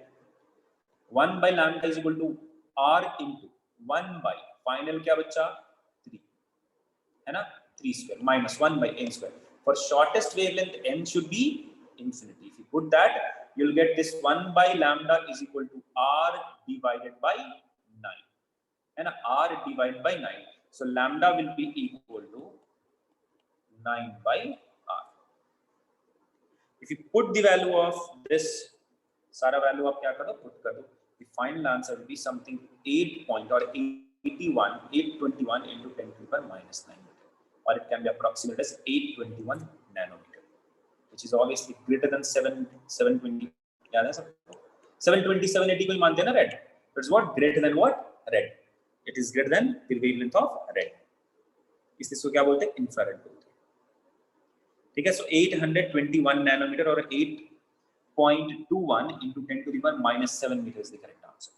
1 by lambda is equal to R into 1 by final क्या बच्चा? 3 है ना. 3 square minus 1 by n square. For shortest wavelength n should be infinity. If you put that, you'll get this 1 by lambda is equal to R divided by 9 है ना. R divided by 9. So lambda will be equal to 9 by R. If you put the value of this, सारा value आप क्या कर दो? Put कर दो. The final answer will be something 8.821 into 10 to the power minus 9 meter, or it can be approximated as 821 nanometer, which is obviously greater than 720. याद है सबको? 720 780 को मानते हैं ना red. It's what? Greater than what? Red. It is greater than the wavelength of red. इसको क्या बोलते हैं? इंफ्रारेड बोलते हैं. ठीक है. So 821 nanometer और 8.21 into 10 to the power minus 7 meter is the correct answer.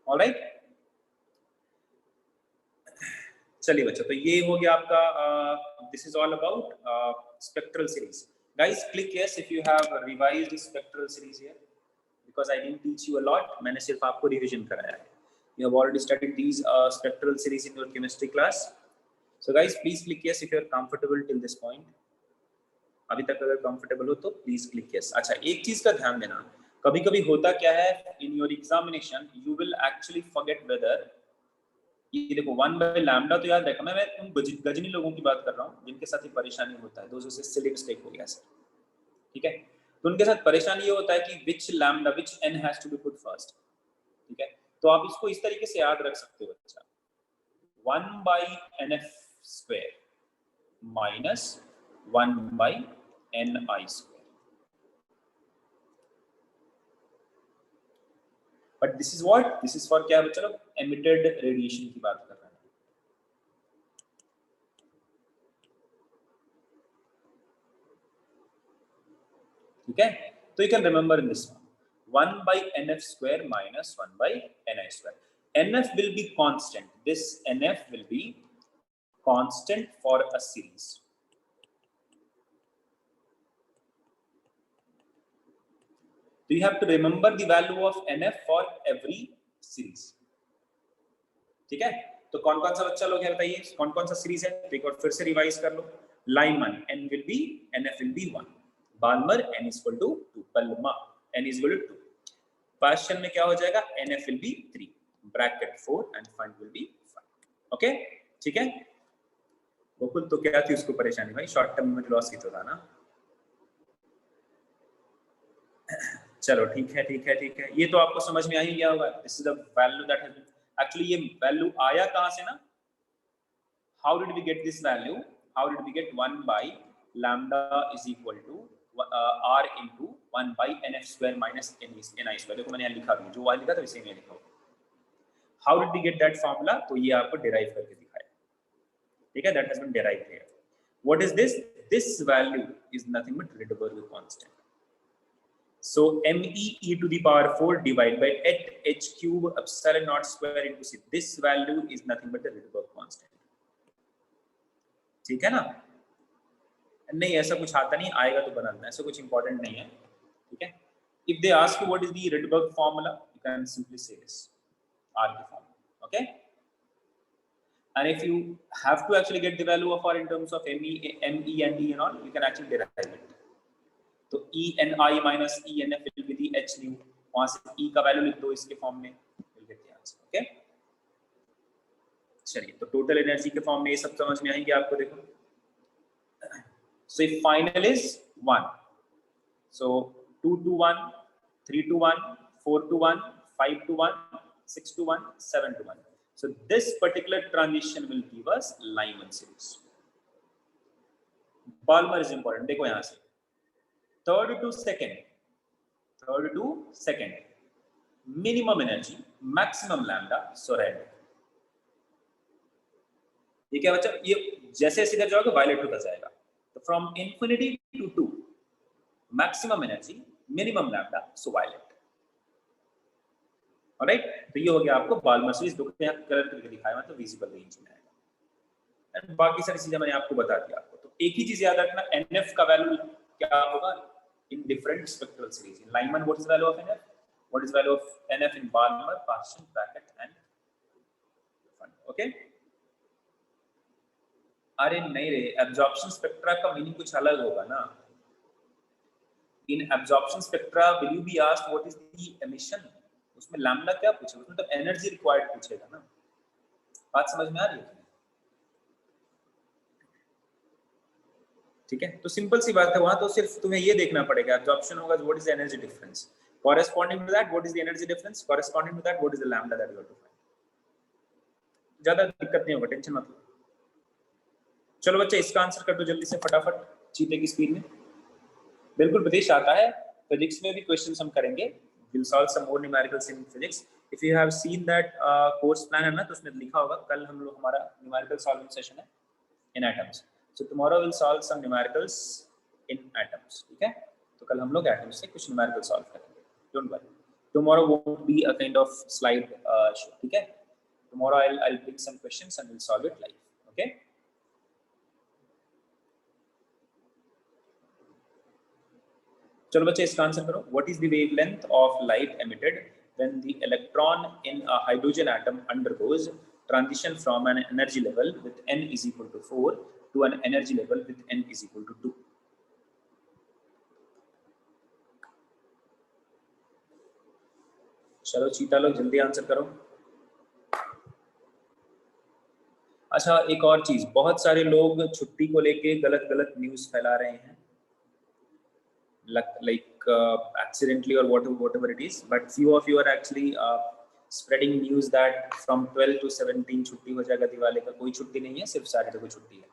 All right. चलिए बच्चों, तो ये हो गया आपका. This is all about spectral series. Guys, click yes if you have revised the spectral series here, because I didn't teach you a lot. मैंने सिर्फ आपको रिवीजन कराया है. You have already studied these spectral series in your chemistry class. So guys, please click yes if you are comfortable till this point. अभी तक अगर comfortable हो तो प्लीज क्लिक यस. अच्छा, एक चीज का ध्यान देना. कभी कभी होता क्या है, in your examination you will actually forget whether. ये देखो 1 by लैम्डा तो याद रखना. मैं उन गजनी लोगों की बात कर रहा हूँ जिनके साथ ये परेशानी होता है. दोस्तों से सिली मिस्टेक हो गया सर. ठीक है. तो उनके साथ परेशानी ये होता है कि which lambda which n has to be put first. ठीक है. तो आप इसको इस तरीके से याद रख सकते हो बच्चा. 1 by nf square minus 1 by ni square. But this is what? This is for क्या बच्चा लोग? Emitted radiation की बात कर रहे हैं. ठीक है. तो you can remember in this one 1 by nf square minus 1 by ni square. nf will be constant. This nf will be constant for a series. So you have to remember the value of nf for every series. ठीक है. तो कौन कौन सा बच्चा लोग है बताइए, कौन कौन सा सीरीज है? एक बार फिर से रिवाइज कर लो. Lyman n will be, nf will be 1. Balmer n is equal to 2. पल्मा n is equal to 2. Paschen में क्या हो जाएगा? nf will be 3. Bracket 4 and find will be 5. Okay. ठीक है. गोकुल तो क्या थी उसको परेशानी भाई? शॉर्ट टर्म में लॉस की तो था ना. चलो ठीक है ठीक है ठीक है. ये तो आपको समझ में आ ही गया होगा. This is the value that has actually. ये वैल्यू आया कहां से ना? How did we get this value? How did we get 1 by lambda is equal to r into 1 by nf square minus ni square. देखो मैंने यहाँ लिखा भी, जो वाला लिखा था वैसे ही मैं लिखा हूँ. How did we get that formula? तो ये आपको डिराइव करके दिखाया. ठीक है. That has been derived here. What is this? This value is nothing but Rydberg constant. So me e to the power 4 divided by 8 h cube epsilon naught square into c. This value is nothing but the Rydberg constant. ठीक है ना? नहीं ऐसा कुछ आता नहीं, आएगा तो बना देना, ऐसा कुछ इंपॉर्टेंट नहीं है, ठीक है? If they ask you what is the Rydberg formula, you can simply say this, R की formula, okay? And if you have to actually get the value of R in terms of me and E and all, you can actually derive it. तो E n I minus E n f will be the h nu, वहां से E का value लिख दो इसके form में, you'll get the answer, okay? चलिए, तो टोटल एनर्जी के फॉर्म में ये सब समझ में आएंगे आपको, देखो. So if final is 1, so 2 to 1, 3 to 1, 4 to 1, 5 to 1, 6 to 1, 7 to 1. So this particular transition will give us Lyman series. Balmer is important. देखो यहाँ से third to second, minimum energy, maximum lambda, Sorel. ये क्या बच्चा, ये जैसे सीधे जाओगे वायलेट होता जाएगा. तो from infinity to 2, maximum energy, minimum lambda, so violet. Alright, तो ये हो गया आपको बाल्मर सीरीज. दो यहाँ कलर करके दिखाया, मतलब विजिबल रेंज में आएगा. एंड बाकी सारी चीजें मैंने आपको बता दिया. आपको तो एक ही चीज याद रखना, एनएफ का वैल्यू क्या होगा in different spectral series. In Lyman what is the value of n f, what is value of n f in Balmer, पार्शियल, ब्रैकेट एंड फन. ओके, अरे नहीं रे, एब्जॉर्प्शन स्पेक्ट्रा का मीनिंग कुछ अलग होगा ना. इन absorption spectra will you be asked what is the emission, उसमें लैम्डा क्या पूछेगा, उसमें तो एनर्जी रिक्वायर्ड पूछेगा ना. बात समझ में आ रही है? ठीक है, तो सिंपल सी बात है. वहां तो सिर्फ तुम्हें ये देखना पड़ेगा, एब्जॉर्प्शन होगा what is the energy difference, corresponding to that what is the energy difference, corresponding to that what is the lambda that you have to find. ज्यादा दिक्कत नहीं होगा, टेंशन मत लो. चलो बच्चे, इसका आंसर कर दो जल्दी से, फटाफट, चीते की स्पीड में. बिल्कुल प्रतीश आता है, फिजिक्स में भी क्वेश्चंस हम करेंगे. Will solve some more numericals in physics. If you have seen that course plan है ना, तो उसमें लिखा होगा कल हम लोग हमारा न्यूमेरिकल सॉल्विंग सेशन है in atoms. So tomorrow will solve some numericals in atoms. ठीक है, तो कल हम लोग एटम्स से कुछ न्यूमेरिकल सॉल्व करेंगे. Don't worry, tomorrow won't be a kind of slide show. ठीक है, tomorrow I will bring some questions and will solve it live. Okay, चलो बच्चे, इसका आंसर करो. What is the wavelength of light emitted when the electron in a hydrogen atom undergoes transition from an energy level with n is equal to 4 to an energy level with n is equal to 2. चलो चीता लोग जल्दी answer करो. अच्छा, एक और चीज, बहुत सारे लोग छुट्टी को लेके गलत गलत न्यूज फैला रहे हैं, like accidentally or whatever it is, but few of you are actually spreading news that from 12 to 17 छुट्टी हो जाएगा दिवाली का. कोई छुट्टी नहीं है, सिर्फ सैटरडे को छुट्टी है.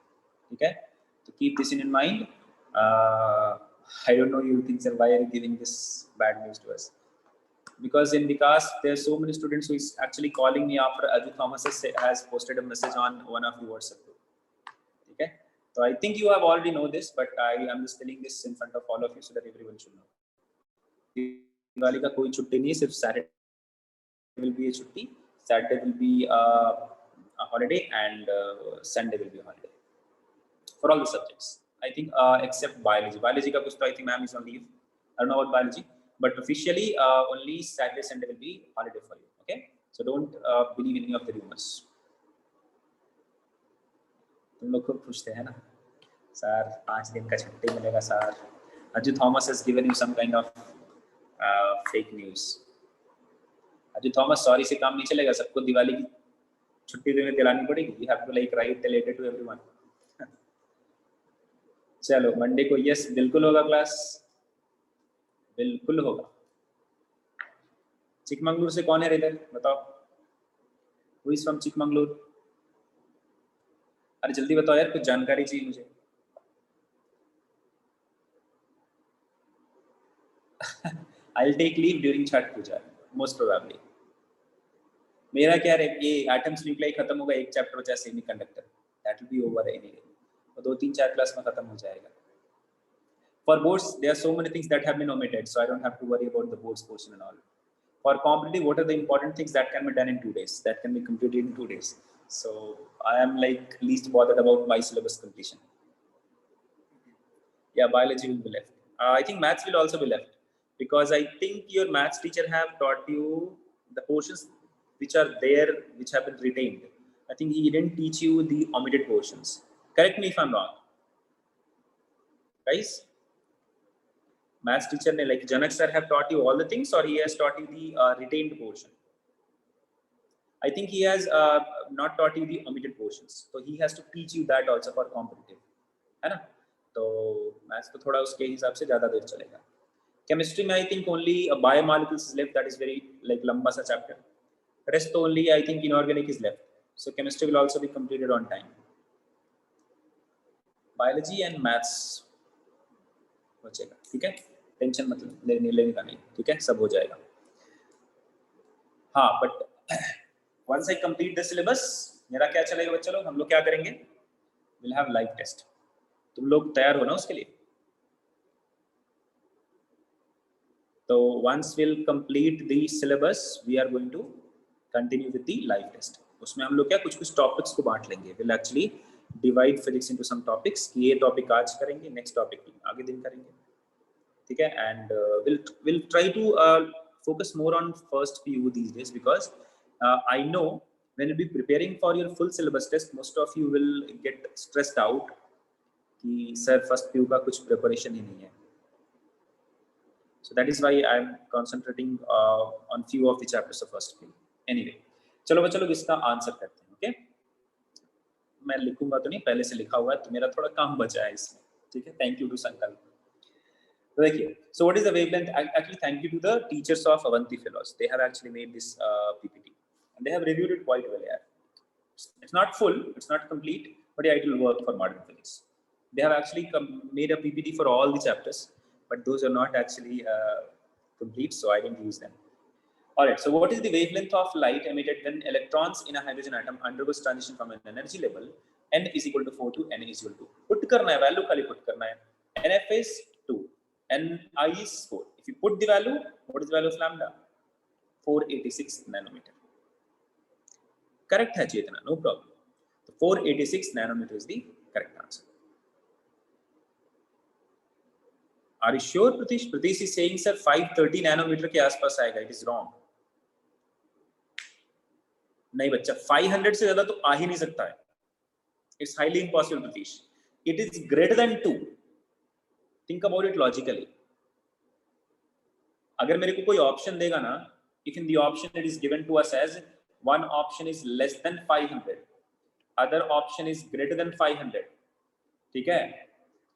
ठीक है, तो keep this in mind. I don't know you think why are you giving this bad news to us, because in Vikas there are so many students who is actually calling me after Aju Thomas has posted a message on one of the WhatsApp group. ठीक है, so I think you have already know this, but I am just telling this in front of all of you so that everyone should know. Diwali का कोई छुट्टी नहीं है, सिर्फ Saturday will be a छुट्टी, Saturday will be a holiday and Sunday will be a holiday for all the subjects. I think except biology. Biology का कुछ तो I think ma'am is on leave. I don't know about biology, but officially only Saturday Sunday will be holiday for you. Okay, so don't believe any of the rumors. तुम लोग खूब पूछते हैं ना sir 5 दिन का छुट्टी मिलेगा सर. अजू Thomas has given you some kind of fake news. अजू थॉमस, सॉरी से काम नहीं चलेगा, सबको दिवाली की छुट्टी तुम्हें दिलानी पड़ेगी. You have to like write a letter to everyone. चलो मंडे को यस बिल्कुल होगा क्लास, बिल्कुल होगा. चिकमंगलूर से कौन है इधर बताओ, Who is from चिकमंगलूर? अरे जल्दी बताओ यार, कुछ जानकारी चाहिए मुझे. I'll take leave during Chhath पूजा most probably. मेरा क्या है, ये एटम्स न्यूक्लियाई खत्म होगा, एक चैप्टर बचा semiconductor, that will be over anyway. तो 2-3-4 क्लास में खत्म हो जाएगा. For boards, there are so many things that have been omitted, so I don't have to worry about the boards portion and all. For competitive, what are the important things that can be done in 2 days, that can be completed in 2 days? So I am like least bothered about my syllabus completion. Yeah, biology will be left. I think maths will also be left, because I think your maths teacher have taught you the portions which are there, which have been retained. I think he didn't teach you the omitted portions. Correct me if I'm wrong, guys. Maths teacher ne, like Janak sir, have taught you all the things, or he has taught you the retained portion? I think he has not taught you the omitted portions, so he has to teach you that also for competitive, है ना? तो maths तो थोड़ा उसके हिसाब से ज़्यादा देर चलेगा. Chemistry में I think only biomolecules is left, that is very like लंबा सा chapter. Rest only I think inorganic is left. So chemistry will also be completed on time. Biology and maths बचेगा, ठीक है? टेंशन मत लेने का नहीं, ठीक है? सब हो जाएगा. हाँ, but once I complete the syllabus, मेरा क्या चलेगा बच्चे लोग? हम लोग क्या करेंगे? We'll have live test. तुम लोग तैयार हो ना उसके लिए? तो once we'll complete the syllabus, we are going to continue with the live test. उसमें हम लोग क्या कुछ टॉपिक्स को बांट लेंगे. We'll actually divide physics into some topics. ये टॉपिक आज करेंगे, नेक्स्ट टॉपिक आगे दिन करेंगे, ठीक है? And we'll try to focus more on first PU these days, because I know when you'll be preparing for your full syllabus test, most of you will get stressed out कि sir first PU का कुछ preparation ही नहीं है. So that is why I'm concentrating on few of the chapters of first PU. Anyway, चलो बच्चों लोग इसका answer करते हैं, ओके? मैं लिखूंगा तो नहीं, पहले से लिखा हुआ है, तो मेरा थोड़ा काम बचा है इसमें, ठीक है? थैंक यू टू संकल्प. तो देखिए, so what is the wavelength? Actually, thank you to the teachers of Avanti Fellows. They have actually made this PPT, and they have reviewed it quite well. Yeah, it's not full, it's not complete, but yeah, it will work for modern physics. They have actually made a PPT for all the chapters, but those are not actually complete, so I didn't use them. All right, so what is the wavelength of light emitted when electrons in a hydrogen atom undergoes transition from an energy level n is equal to 4 to n is equal to? Put करना है, value खाली put करना है. NF is 2, Ni is 4. If you put the value, what is the value of lambda? 486 nanometer. Correct है चेतना, no problem. So 486 nanometer is the correct answer. Are you sure, Pratish? Pratish is saying, sir, 530 nanometer के आसपास आएगा. It is wrong. नहीं बच्चा, 500 से ज्यादा तो आ ही नहीं सकता है. It's highly impossible, Pratish. It is greater than 2. Think about it logically. अगर मेरे को कोई ऑप्शन देगा ना, if in the option it is given to us as one option is less than 500, other option is greater than 500, ठीक है?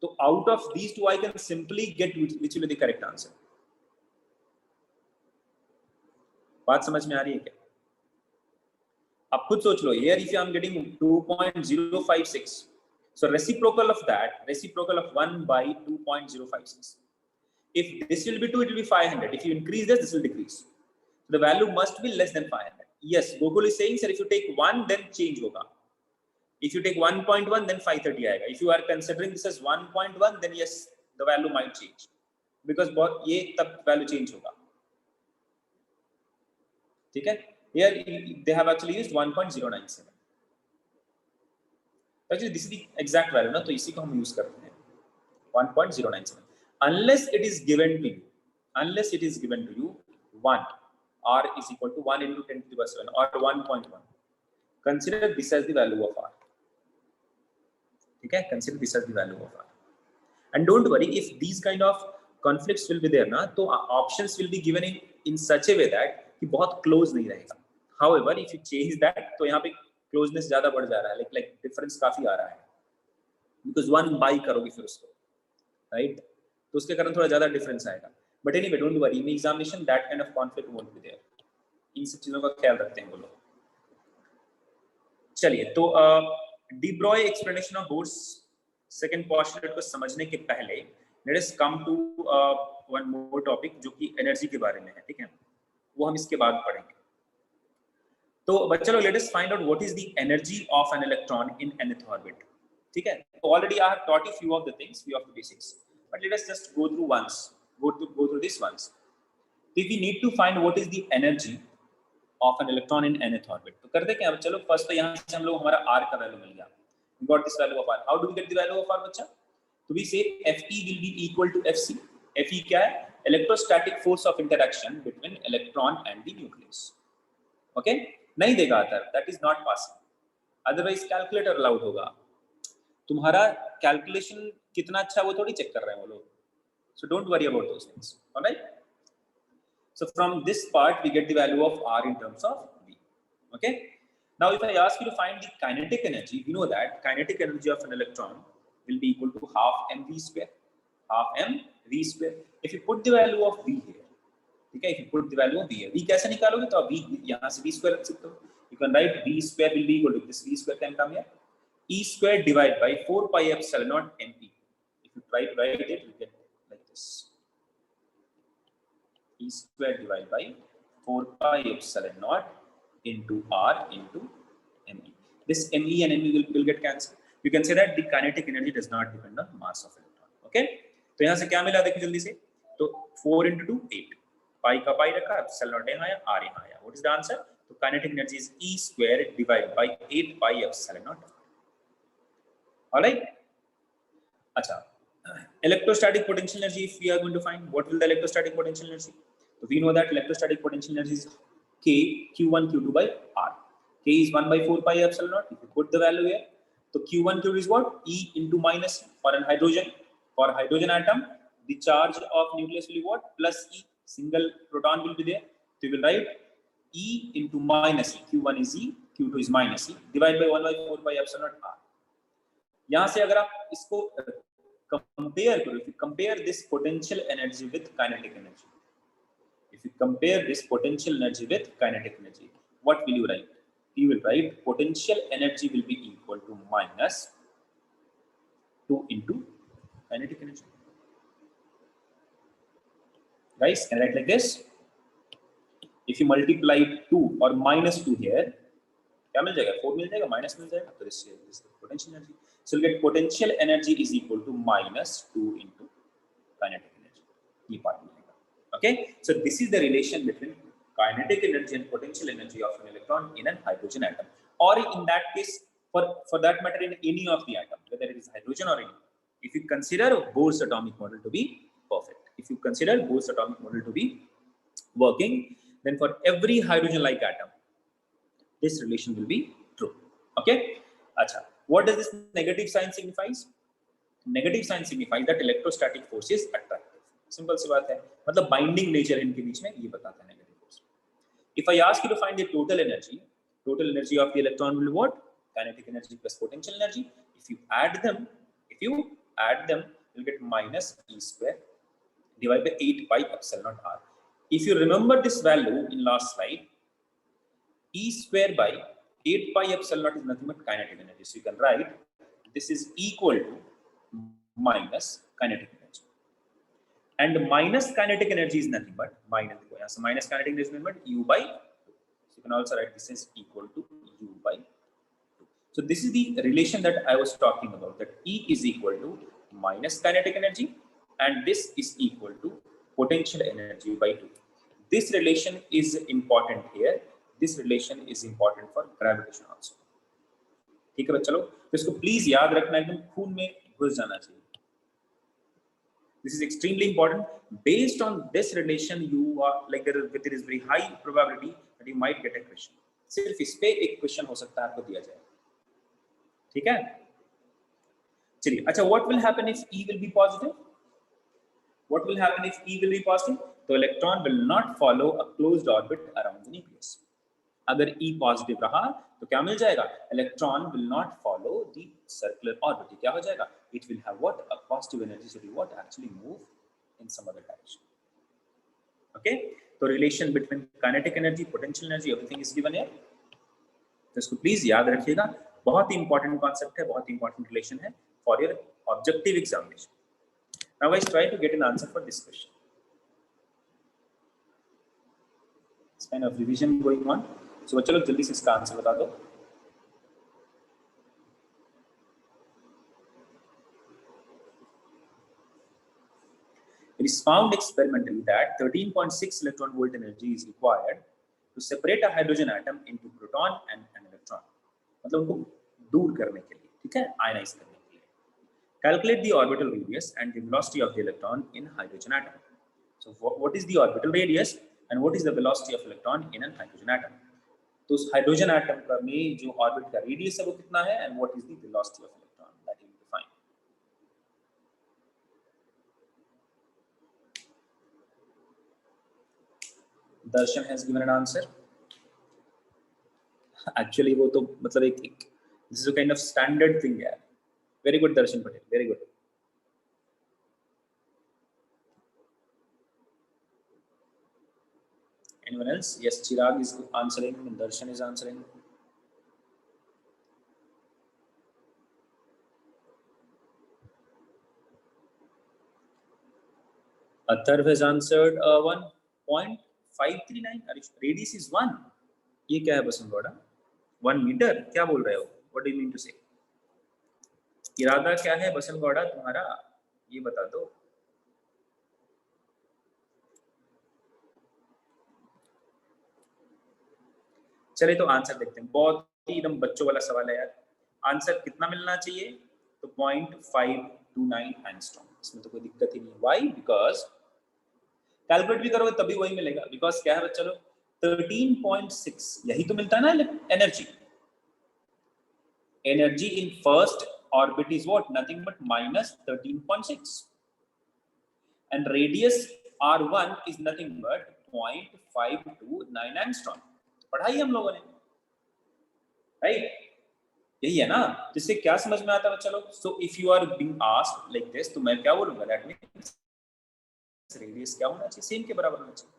तो out of these two I can simply get which will be the correct answer. बात समझ में आ रही है क्या? आप खुद सोच लो. Here if I am getting 2.056, so reciprocal of that, reciprocal of 1 by 2.056. If this will be 2, it will be 500. If you increase this, this will decrease. So the value must be less than 500. Yes, Gokul is saying, sir, if you take 1, then change hoga. If you take 1.1, then 530 aega. If you are considering this as 1.1, then yes, the value might change, because ये तब value change होगा, ठीक है? Here they have actually used 1.097. Actually, this is the exact value ना, तो इसी को हम use करते हैं 1.097. Unless it is given to you, 1 R is equal to 1 into 10 to the power 7 or 1.1. Consider this as the value of R. Okay, consider this as the value of R. And don't worry, if these kind of conflicts will be there ना, तो options will be given in such a way that कि बहुत close नहीं रहेगा. However, if you change that, तो यहाँ पे closeness ज़्यादा बढ़ जा रहा है, like difference काफी आ रहा है, because 1 by करोगे फिर उसको, right? तो उसके कारण थोड़ा ज़्यादा difference आएगा. But anyway, don't worry, in examination that kind of conflict won't be there. इन सब चीजों का ख्याल रखते हैं वो लोग. चलिए, तो de Broglie explanation of Bohr's second postulate को समझने के पहले let us come to one more topic जो कि एनर्जी के बारे में है, ठीक है? वो हम इसके बाद पढ़ेंगे. तो बच्चों लोग, let us find out what is the energy of an electron in nth orbit. ठीक है? तो already I have taught you few of the things, few of the basics. but let us just go through this once. If we need to find what is the energy of an electron in nth orbit, तो करते क्या? चलो first तो यहाँ से हम लोग हमारा r का वैल्यू मिल गया. We got this value of r. How do we get the value of r, बच्चा? तो we say Fe will be equal to Fc. Fe क्या है? Electrostatic force of interaction between electron and the nucleus. Okay? नहीं देगा answer. That is not possible. Otherwise calculator allowed होगा. तुम्हारा calculation कितना अच्छा वो थोड़ी चेक कर रहे हैं वो लोग. So don't worry about those things. All right? So from this part we get the value of r in terms of v. Okay? Now if I ask you to find the kinetic energy, we know that kinetic energy of an electron will be equal to half mv square. Half mv square. If you put the value of v here, okay, if you put the value of v here, v कैसे निकालोगे? तो v यहाँ से v square रख सकते हो. You can write v square will be equal to this v square can come here. E square divided by 4 pi epsilon naught mp. If you try to write it, you get like this. E square divided by 4 pi epsilon naught into r into me. This me and me will get cancelled. You can say that the kinetic energy does not depend on mass of electron. Okay? तो यहाँ से क्या मिला देखिए जल्दी से. तो 4 into 2 8. Pi का pi रखा, epsilon naught यहाँ आया, r यहाँ आया. What is the answer? So kinetic energy is E square divided by 8 pi epsilon naught. All right. Acha. Electrostatic potential energy, if we are going to find, what will the electrostatic potential energy? So we know that electrostatic potential energy is K Q1 Q2 by R. K is 1 by 4 pi epsilon naught. If you put the value here, so Q1 Q is what? E into minus for an hydrogen. For hydrogen atom, the charge of nucleus will be what? Plus E. Single proton will be there. So you will write E into minus E. Q1 is E, Q2 is minus E. Divided by 1 by 4 pi epsilon naught R. यहाँ से अगर आप इसको compare करो, if you compare this potential energy with kinetic energy, if you compare this potential energy with kinetic energy, what will you write? You will write potential energy will be equal to minus 2 into kinetic energy. Guys, can I write like this? If you multiply 2 or minus 2 here, क्या मिल जाएगा? 4 मिल जाएगा, minus मिल जाएगा. तो this is potential energy. So you'll get potential energy is equal to minus 2 into kinetic energy. ये part मिलेगा. Okay? So this is the relation between kinetic energy and potential energy of an electron in a hydrogen atom. Or in that case, for that matter, in any of the atom, whether it is hydrogen or any. If you consider Bohr's atomic model to be perfect, if you consider Bohr's atomic model to be working, then for every hydrogen-like atom, this relation will be true. Okay? Acha. What does this negative sign signifies? Negative sign signifies that electrostatic force is attractive. Simple सी बात है. मतलब binding nature इनके बीच में ये बताता है negative force. If I ask you to find the total energy of the electron will be what? Kinetic energy plus potential energy. If you add them, you'll get minus E square divided by 8 pi epsilon naught R. If you remember this value in last slide, E square by 8 pi epsilon naught is nothing but kinetic energy. So you can write this is equal to minus kinetic energy. And minus kinetic energy is nothing but minus kinetic energy is nothing but U by 2. So you can also write this is equal to U by 2. So this is the relation that I was talking about, that E is equal to minus kinetic energy and this is equal to potential energy by 2. This relation is important here. This relation is important for gravitation also. ठीक है बच्चों लोग, तो इसको please याद रखना, एकदम खून में घुस जाना चाहिए. This is extremely important. Based on this relation, you are like there is very high probability that you might get a question. सिर्फ इस पे एक क्वेश्चन हो सकता है आपको दिया जाए. ठीक है, चलिए. अच्छा, what will happen if E will be positive? What will happen if E will be positive? तो electron will not follow a closed orbit around the nucleus. अगर E पॉजिटिव रहा तो क्या मिल जाएगा? Electron will not follow the circular orbit. क्या हो जाएगा? It will have what? A positive energy, so it will what? Actually move in some other direction. Okay? तो relation between kinetic energy, potential energy, everything is given here. तो इसको please याद रखिएगा. बहुत ही important concept है, बहुत ही important relation है for your objective examination. Now guys, try to get an answer for this question. It's kind of revision going on. So चलो जल्दी से इसका आंसर बता दो. It is found experimentally that 13.6 electron volt energy is required to separate a hydrogen atom into proton and an electron. मतलब उनको दूर करने के लिए, ठीक है, आयनाइज करने के लिए. Calculate the orbital radius and the velocity of the electron in hydrogen atom. So what is the orbital radius and what is the velocity of electron in an hydrogen atom? तो उस hydrogen atom का में जो orbit का radius है वो कितना है and what is the velocity of electron, that will be defined. Darshan has given an answer. Actually वो तो मतलब एक this is a kind of standard thing है. Very good Darshan Patel, very good. Anyone else? Yes, Chirag is answering and Darshan is answering. Atharv has answered 1.539. Radius is 1. ये क्या है बसंत Gowda? 1 metre? क्या बोल रहे हो? What do you mean to say? इरादा क्या है बसंत गौड़ा तुम्हारा? ये बता दो. चले तो आंसर देखते हैं. बहुत ही एकदम बच्चों वाला सवाल है यार. आंसर कितना मिलना चाहिए? तो 0.529 एंगस्ट्रॉम. इसमें तो कोई दिक्कत ही नहीं. Why? Because कैलकुलेट भी करोगे तभी वही मिलेगा. बिकॉज क्या है बच्चा लोग, 13.6 यही तो मिलता है ना energy. Energy in first orbit is what? Nothing but minus 13.6 and radius r1 is nothing but 0.529 angstrom. पढ़ाई हम लोगों ने, राइट? यही है ना. जिससे क्या समझ में आता है बच्चा लोग? So if you are being asked like this, तो मैं क्या बोलूंगा? दैट मींस रेडियस क्या होना चाहिए? सेम के बराबर होना चाहिए.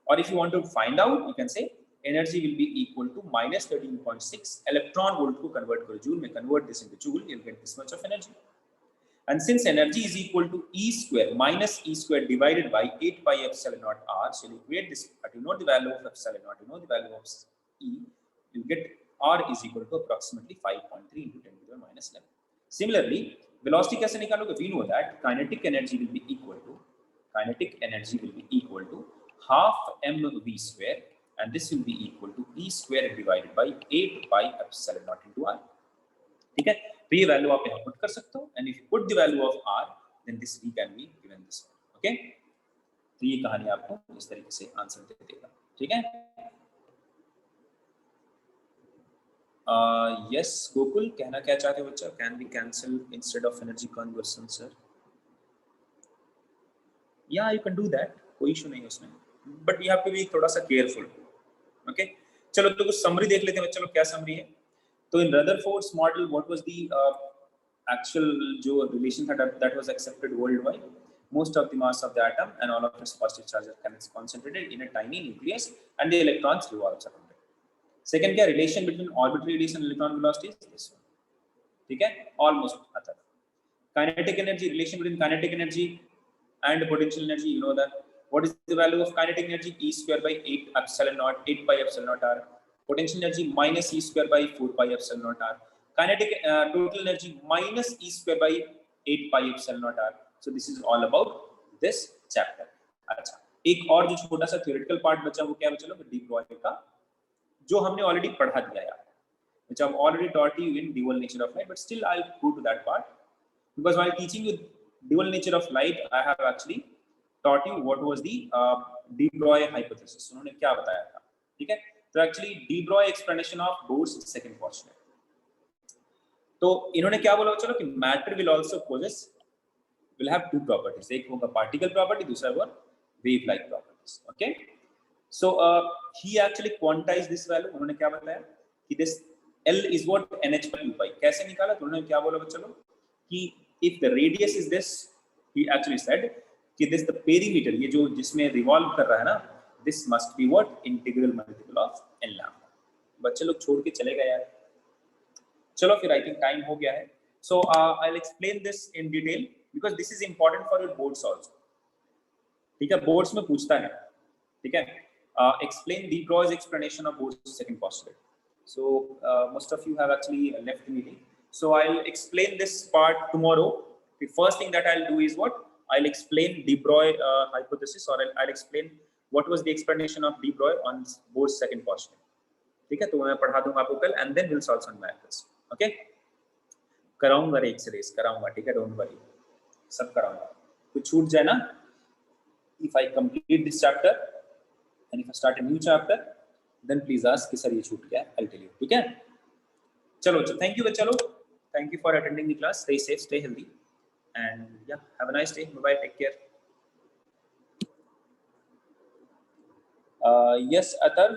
और if you want to find out, you can say energy will be equal to minus 13.6 electron volt को कन्वर्ट करो जूल में. Convert this into joule, you will get this much of energy. And since energy is equal to E square minus E square divided by 8 pi epsilon naught r, so you equate this, but you know the value of epsilon naught, you know the value of E, you get r is equal to approximately 5.3 into 10 to the minus 11. Similarly, velocity कैसे निकालोगे? We know that kinetic energy will be equal to half mv square, and this will be equal to E square divided by 8 pi epsilon naught into r. ठीक है, तो ये value आप यहाँ put कर सकते हो. And if you put the value of r, then this v can be given this. Okay, तो ये कहानी आपको इस तरीके से आंसर दे देगा. ठीक है. यस गोकुल, कहना क्या चाहते हो बच्चा? Can be cancel instead of energy conversion sir? या यू कैन डू दैट, कोई इशू नहीं है उसमें, but you have to be थोड़ा सा केयरफुल. ओके, चलो तो कुछ समरी देख लेते हैं बच्चा लोग. क्या समरी है? तो in Rutherford's model what was the actual जो रिलेशन था that was accepted world wide. Most of the mass of the atom and all of its positive charges is concentrated in a tiny nucleus and the electrons revolve around it. Second क्या relation between orbital radius and electron velocity is this one. ठीक है, almost आता है. Kinetic energy, relation between kinetic energy and potential energy, you know that. What is the value of kinetic energy? E square by 8 epsilon naught, 8 pi epsilon naught r. Potential energy minus E square by 4 pi epsilon naught r. Kinetic total energy minus E square by 8 pi epsilon naught r. So this is all about this chapter. अच्छा, एक और जो छोटा सा theoretical part बचा वो क्या बचा? डी ब्रॉय का, जो हमने ऑलरेडी पढ़ा दिया है, which I've already taught you in dual nature of light, but still I'll go to that part because while teaching you dual nature of light, I have actually taught you what was the de Broglie hypothesis. उन्होंने क्या बताया था? ठीक है, तो actually de Broglie explanation of Bohr's second postulate. तो इन्होंने क्या बोला? चलो कि matter will also possess, will have two properties. एक होगा particle property, दूसरा होगा wave-like properties. Okay, so he actually quantized this value. उन्होंने क्या बताया कि this L is what NH by 2 pi. कैसे निकाला? तो उन्होंने क्या बोला बच्चों लोग कि if the radius is this, he actually said कि this the perimeter, ये जो जिसमें revolve कर रहा है ना, this must be what integral multiple of L lambda. बच्चे लोग छोड़ के चले गए यार. चलो फिर I think time हो गया है. So I'll explain this in detail because this is important for your boards also. ठीक है, boards में पूछता है. ठीक है, explain de Broglie's explanation of Bohr's second postulate. So most of you have actually left the meeting. So I'll explain this part tomorrow. The first thing that I'll do is what? I'll explain de Broglie hypothesis, or I'll explain what was the explanation of de Broglie on Bohr's second postulate. ठीक है, तो मैं पढ़ा दूंगा आपको कल, and then we'll solve some maths. Okay, कराऊंगा रे एक्सरेस कराऊंगा, ठीक है, डोंट वरी, सब कराऊंगा. कुछ छूट जाए ना, if I complete this chapter and if I start a new chapter, then please ask कि सर ये छूट गया, I'll tell you. ठीक है, चलो, thank you बच्चा लोग, thank you for attending the class. Stay safe, stay healthy, and yeah, have a nice day. Bye bye, take care. Yes, Atharva,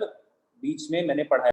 बीच में मैंने पढ़ाया